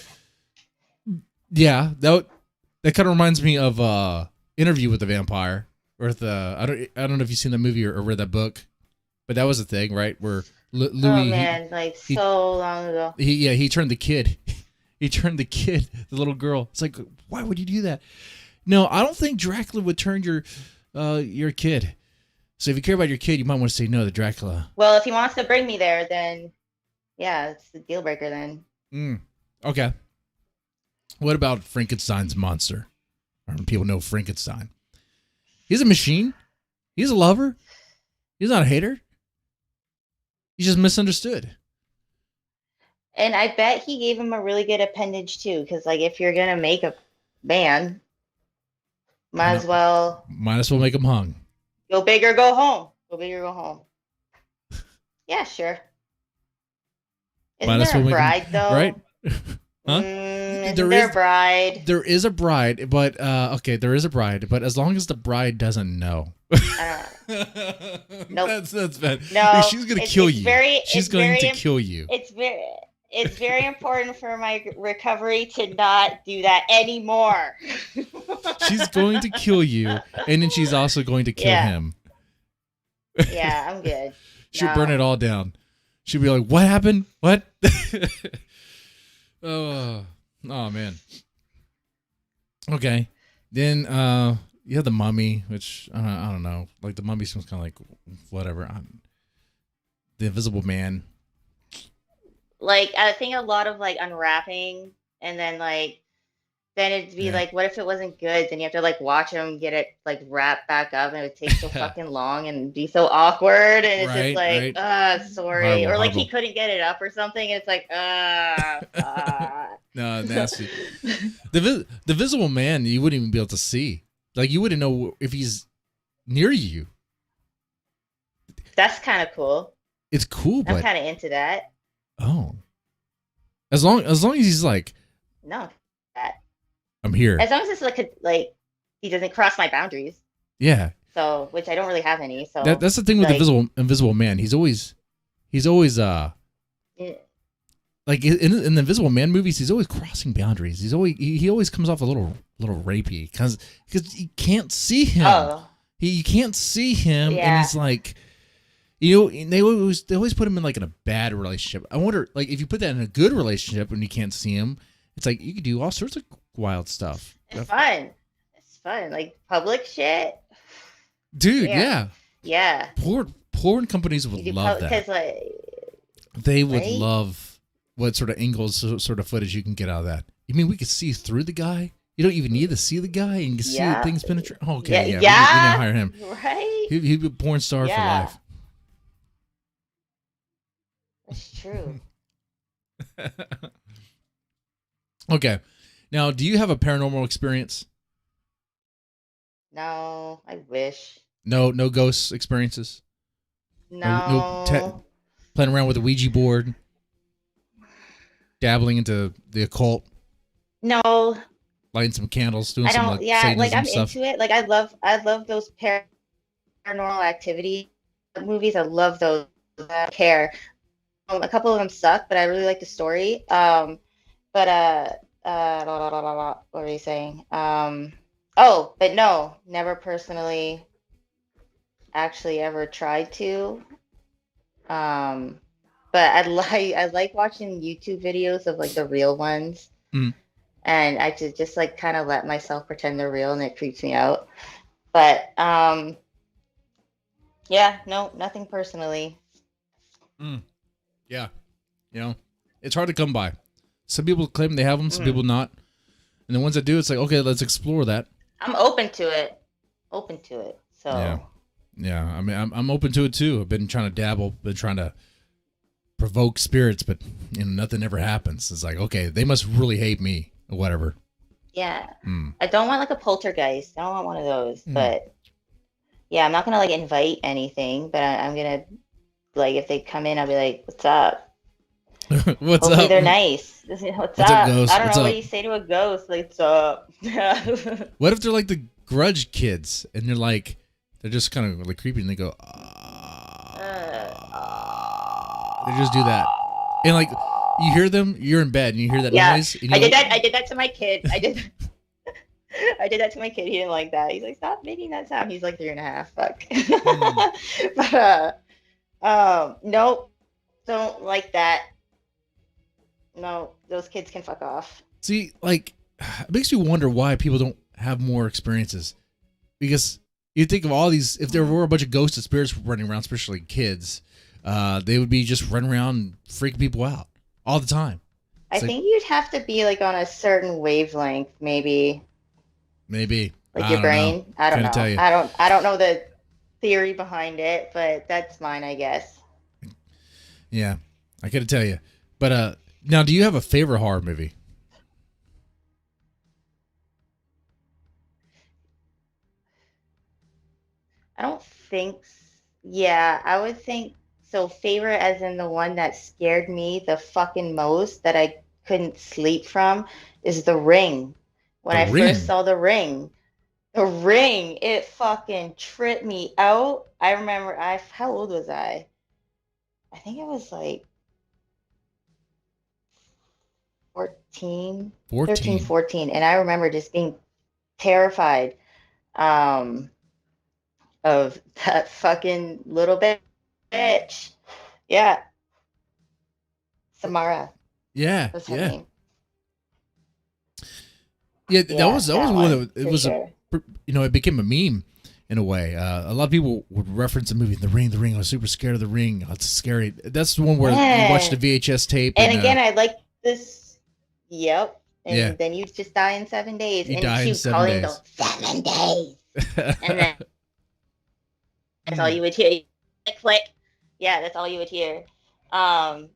Yeah, that kind of reminds me of Interview with the Vampire, or I don't know if you've seen that movie or read that book, but that was a thing, right? Where Louis,
oh man, so long ago.
He turned the kid, the little girl. It's like, why would you do that? No, I don't think Dracula would turn your kid. So if you care about your kid, you might want to say no to Dracula.
Well, if he wants to bring me there, then yeah, it's the deal breaker then.
Okay. What about Frankenstein's monster? People know Frankenstein. He's a machine. He's a lover. He's not a hater. He's just misunderstood.
And I bet he gave him a really good appendage too, because if you're gonna make a man, might as well
make him hung.
Go big or go home. Go big or go home. Yeah, sure. Isn't there a bride though?
Right?
Huh? Isn't there a bride?
There is a bride, but okay, there is a bride, but as long as the bride doesn't know.
Nope.
That's bad.
No,
she's gonna kill you. She's going to kill you.
It's very important for my recovery to not do that anymore.
She's going to kill you, and then she's also going to kill him.
Yeah, I'm good.
She'll burn it all down. She'll be like, "What happened? What?" Oh man. Okay. Then you have the Mummy, which I don't know. Like the Mummy seems kind of like whatever. The Invisible Man.
I think a lot of unwrapping and then then it'd be
Yeah.
like, what if it wasn't good? Then you have to like watch them get it like wrapped back up, and it would take so fucking long and be so awkward. And it's just
Right,
like,
right.
sorry,
Horrible,
or like he
horrible.
couldn't get it up or something. It's like,
No, nasty. The Visible Man, you wouldn't even be able to see. Like, you wouldn't know if he's near you.
That's kind of cool.
It's cool,
I'm
but
kind of into that.
oh, as long as he's like,
No, that
I'm here.
as long as it's like he doesn't cross my boundaries.
Yeah,
So, which I don't really have any. So
that's the thing with
like,
the Invisible Man. He's always
yeah.
like in the Invisible Man movies, he's always crossing boundaries. He always comes off a little rapey because you can't see him.
Oh,
You can't see him, and
yeah.
he's like, you know, they always put him in like in a bad relationship. I wonder, like, if you put that in a good relationship and you can't see him, it's like you could do all sorts of wild stuff.
It's fun. It's fun. Like public shit.
Dude,
Yeah.
yeah.
Yeah.
Porn companies would love that.
Because like
They would
right?
love what sort of angles, sort of footage you can get out of that. You mean we could see through the guy? You don't even need to see the guy, and you can
Yeah.
see things penetrate. Oh, okay,
Yeah,
yeah,
yeah.
we need to hire him.
Right?
He'd be a porn star
Yeah.
for
That's true.
life. Okay, now, do you have a paranormal experience?
No, I wish.
No ghost experiences.
No.
Playing around with a Ouija board, dabbling into the occult,
No,
lighting some candles, doing
I
some
don't.
like
Yeah, like
Satanism
I'm
stuff.
into it. Like I love those paranormal activity movies. I love those. I care. A couple of them suck, but I really like the story. But what were you saying? Oh, but no, never personally actually ever tried to. Um, but I like watching YouTube videos of like the real ones,
Mm.
and I just like kind of let myself pretend they're real, and it creeps me out. But yeah, no, nothing personally.
Yeah, you know, it's hard to come by. Some people claim they have them, some people not, and the ones that do, it's like, okay, let's explore that.
I'm open to it. Open to it. So
Yeah. I mean, I'm open to it too. I've been trying to dabble, been trying to provoke spirits, but nothing ever happens. It's like, okay, they must really hate me or whatever.
yeah, I don't want like a poltergeist. I don't want one of those. But yeah, I'm not gonna like invite anything. But I'm gonna like if they come in, I'll be like, "What's up?"
What's
Hopefully
up?
they're nice. What's
What's
up?
up, ghost?
I don't
What's
know what
up?
do you say to a ghost. Like, what's up?
What if they're like the Grudge kids and they're just kind of like creepy and they go, they just do that. And like, you hear them, you're in bed and you hear that
Yeah,
noise. And
I
you're
did
like,
that. I did that to my kid. I did. I did that to my kid. He didn't like that. He's like, stop making that sound. He's like 3.5. Fuck. But nope, don't like that. No, those kids can fuck off.
See, like, it makes me wonder why people don't have more experiences. Because you think of all these, if there were a bunch of ghosts and spirits running around, especially kids, they would be just running around and freaking people out all the time.
I think you'd have to be like on a certain wavelength, maybe.
Maybe.
Like
I
your
don't
brain.
know.
I don't
Couldn't
know.
tell you.
I don't know the theory behind it, but that's mine, I guess.
Yeah, I couldn't tell you. But now, do you have a favorite horror movie?
I don't think. Yeah, I would think so. Favorite, as in the one that scared me the fucking most, that I couldn't sleep from, is The Ring. When
The
I
Ring?
first saw The Ring, it fucking tripped me out. I remember how old was I? I think it was like 14, 13, 14. And I remember just being terrified of that fucking little bitch. Yeah. Samara
Yeah,
was her
yeah.
name.
Yeah, that was one that it
for
was
sure.
it became a meme in a way. A lot of people would reference the movie The Ring. I was super scared of The Ring. Oh, it's scary. That's the one where you watch the VHS tape.
And again, I like this. Yep.
Yeah.
and then you just die in 7 days.
You
And
die
she
in
would
7
call in and
days.
go, 7 days. And then that's all you would hear. Click, click. Yeah, that's all you would hear. Um,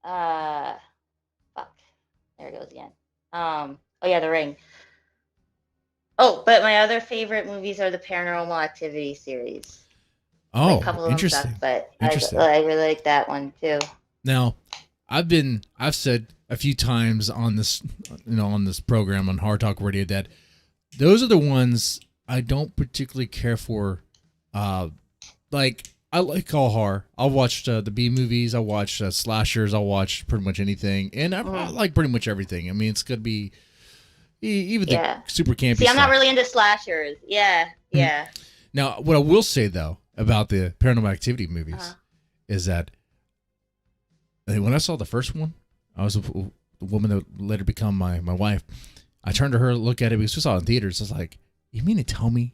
uh, fuck. There it goes again. Oh yeah, The Ring. Oh, but my other favorite movies are the Paranormal Activity series. Like a
Oh,
couple of them suck,
interesting.
but
Interesting.
I really like that one too.
Now, I've said a few times on this, on this program on Hard Talk Radio that those are the ones I don't particularly care for. Like I like all horror. I'll watch the B movies. I'll watch slashers. I'll watch pretty much anything, and I like pretty much everything. I mean, it's gonna be even the super campy.
See, I'm
stuff.
not really into slashers. Yeah, yeah.
Now, what I will say though about the Paranormal Activity movies is that when I saw the first one, I was the woman that would later become my wife. I turned to her, look at it because we saw it in theaters. I was like, "You mean to tell me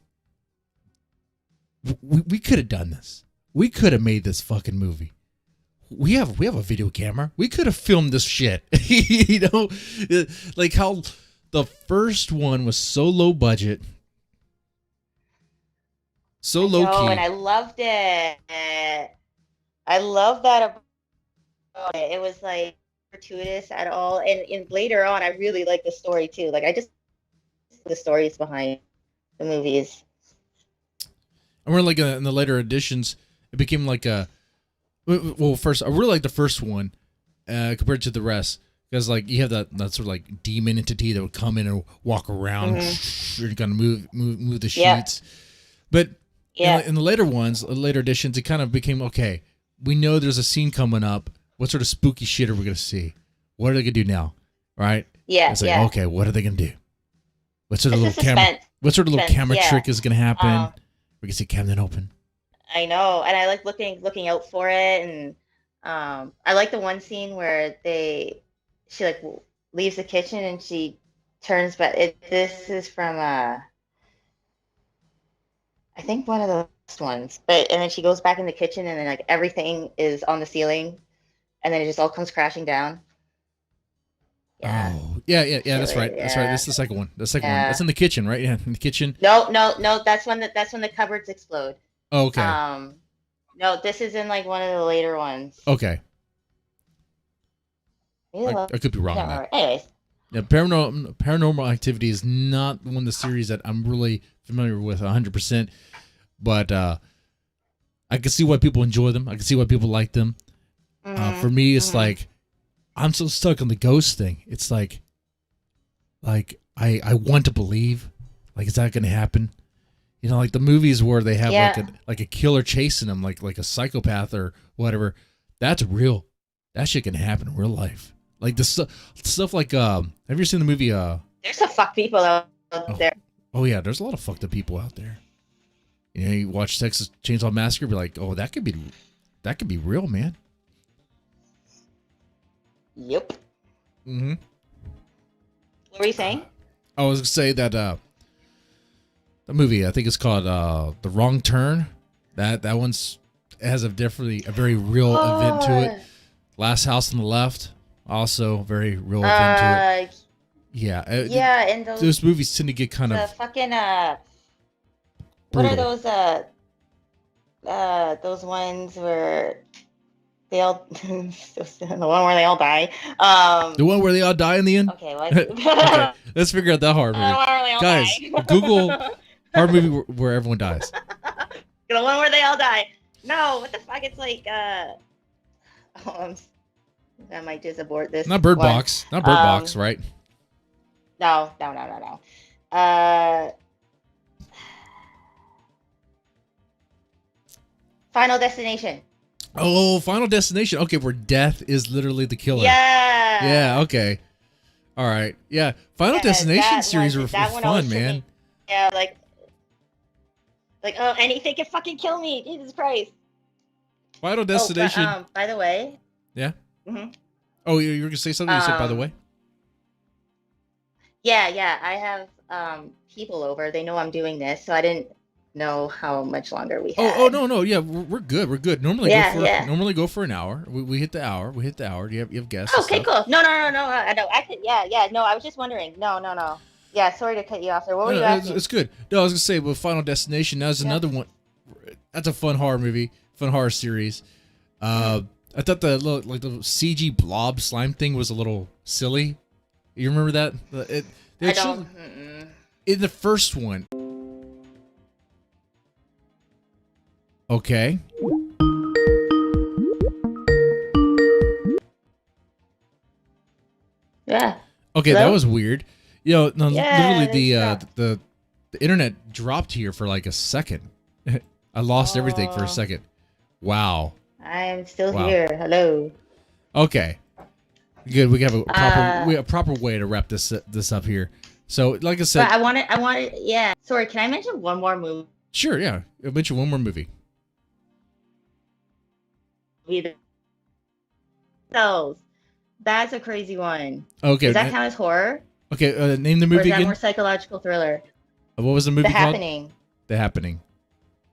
we could have done this? We could have made this fucking movie. We have a video camera. We could have filmed this shit." Like how the first one was so low budget, so low key,
and I loved it. I love that about it. It was like gratuitous at all, and later on, I really liked the story too. Like I just the stories behind the movies.
And we're like in the later editions, it became like a. Well, first I really like the first one compared to the rest because like you have that sort of like demon entity that would come in and walk around, you're gonna move the sheets, but in the later ones, later editions, it kind of became okay. We know there's a scene coming up. What sort of spooky shit are we gonna see? What are they gonna do now? Right?
Yeah.
It's like okay, what are they gonna do? What sort of little camera? What sort of little camera trick is gonna happen? We can see cabinet open.
I know, and I like looking out for it, and I like the one scene where she like leaves the kitchen and she turns back. This is from I think one of those ones, and then she goes back in the kitchen and then like everything is on the ceiling, and then it just all comes crashing down.
Yeah. Oh, yeah. That's right.
Yeah.
That's right. This is the second one. The second one. That's in the kitchen, right? Yeah, in the kitchen.
No. That's when the cupboards explode.
Oh, okay.
No, this is in like one of the later ones.
Okay. I could be wrong on that.
Anyways.
Yeah, Paranormal Activity is not one of the series that I'm really familiar with 100%, but I can see why people enjoy them. I can see why people like them. For me, it's like I'm so stuck on the ghost thing. It's like I want to believe. Like, is that going to happen? Like the movies where they have like a killer chasing them, like a psychopath or whatever. That's real. That shit can happen in real life. Like the stuff like have you ever seen the movie?
There's some fuck people out there.
Oh yeah, there's a lot of fucked up people out there. You watch Texas Chainsaw Massacre, be like, oh, that could be real, man.
Yep.
Mm-hmm.
What were you saying?
I was gonna say that the movie, I think it's called The Wrong Turn. That one's has a very real event to it. Last House on the Left, also very real event to it. Yeah.
And
those movies tend to get kind of
fucking
brutal.
What are those ones where they all the one where they all die?
The one where they all die in the end?
Okay, well,
okay, let's figure out that horror movie. Guys, Google horror movie where everyone dies.
The one where they all die. No, what the fuck? It's like I might just abort this.
Not Bird Box. Not Bird Box, right?
No. Final Destination.
Oh, Final Destination. Okay, where death is literally the killer.
Yeah.
Yeah, okay. All right. Yeah. Final Destination series were fun, man.
Yeah, like oh, anything can fucking kill me. Jesus Christ.
Final Destination.
Oh, by the way.
Yeah? Mm-hmm. Oh, you were going to say something? You said, by the way?
Yeah. I have people over. They know I'm doing this, so I didn't know how much longer we
Oh
had.
no, yeah, we're good. We're good. Normally
Yeah, yeah.
go for an hour. We hit the hour. We hit the hour. You have guests and
Okay,
stuff.
cool. No. I know. I could. Yeah, yeah. No, I was just wondering. No. Yeah, sorry to cut you off there. What were you asking?
It's good. No, I was gonna say, with Final Destination, that's
Yeah.
another one. That's a fun horror movie, fun horror series. I thought the CG blob slime thing was a little silly. You remember that? They
I
actually,
don't. Mm-mm.
in the first one. Okay.
Yeah.
Okay, that
Hello?
was weird. No,
Yeah.
literally
Stop.
the internet dropped here for like a second. I lost everything for a
Oh,
second. Wow.
I'm still
Wow.
here. Hello.
Okay. Good. We have
Uh,
a proper way to wrap this up here. So, like I
but
said,
I wanted. Yeah. Sorry. Can I mention one more movie?
sure, yeah. I'll mention one more movie.
Cells. That's a crazy one.
Okay.
Does that count as horror,
Okay. Name the
or is
movie
that more
again.
psychological thriller?
What was the
The
movie called?
Happening.
The Happening.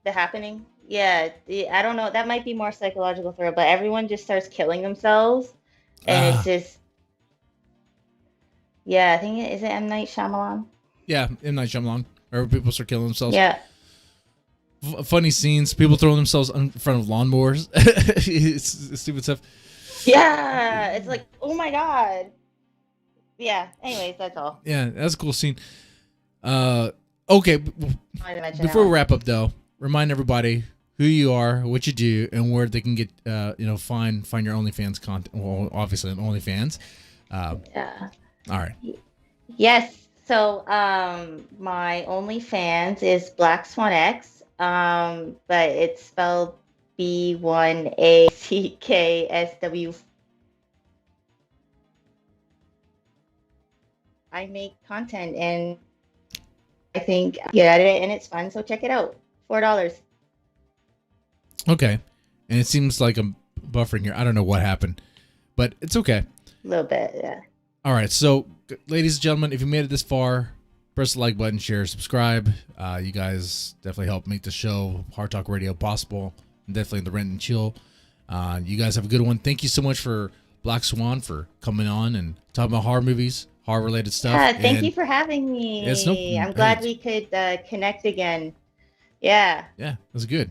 The Happening. Yeah. I don't know. That might be more psychological thriller, but everyone just starts killing themselves, and it's
Ah,
just. Yeah. I think is it M Night Shyamalan?
yeah. M. Night Shyamalan. Or people start killing themselves.
Yeah.
Funny scenes. People throwing themselves in front of lawnmowers. It's stupid stuff.
Yeah. It's like, oh my god. Yeah. Anyways, that's all.
Yeah, that's a cool scene. Okay.
I wanted to mention
Before we
that.
wrap up, though, remind everybody who you are, what you do, and where they can get, find your OnlyFans content. Well, obviously, on OnlyFans.
Yeah.
All right.
Yes. So, my OnlyFans is BlackSwanX, but it's spelled B1ackSw. I make content and I think I get at it and it's fun. So check it out. $4.
Okay. And it seems like I'm buffering here. I don't know what happened, but it's okay.
A little bit. Yeah.
All right. So, ladies and gentlemen, if you made it this far, press the like button, share, subscribe. You guys definitely help make the show, Hard Talk Radio, possible. And definitely the Rent and Chill. You guys have a good one. Thank you so much for Black Swan for coming on and talking about horror movies, horror related stuff.
Yeah. Thank
And
you for having
it's no,
me. I'm glad we could connect again. Yeah.
yeah, it was good.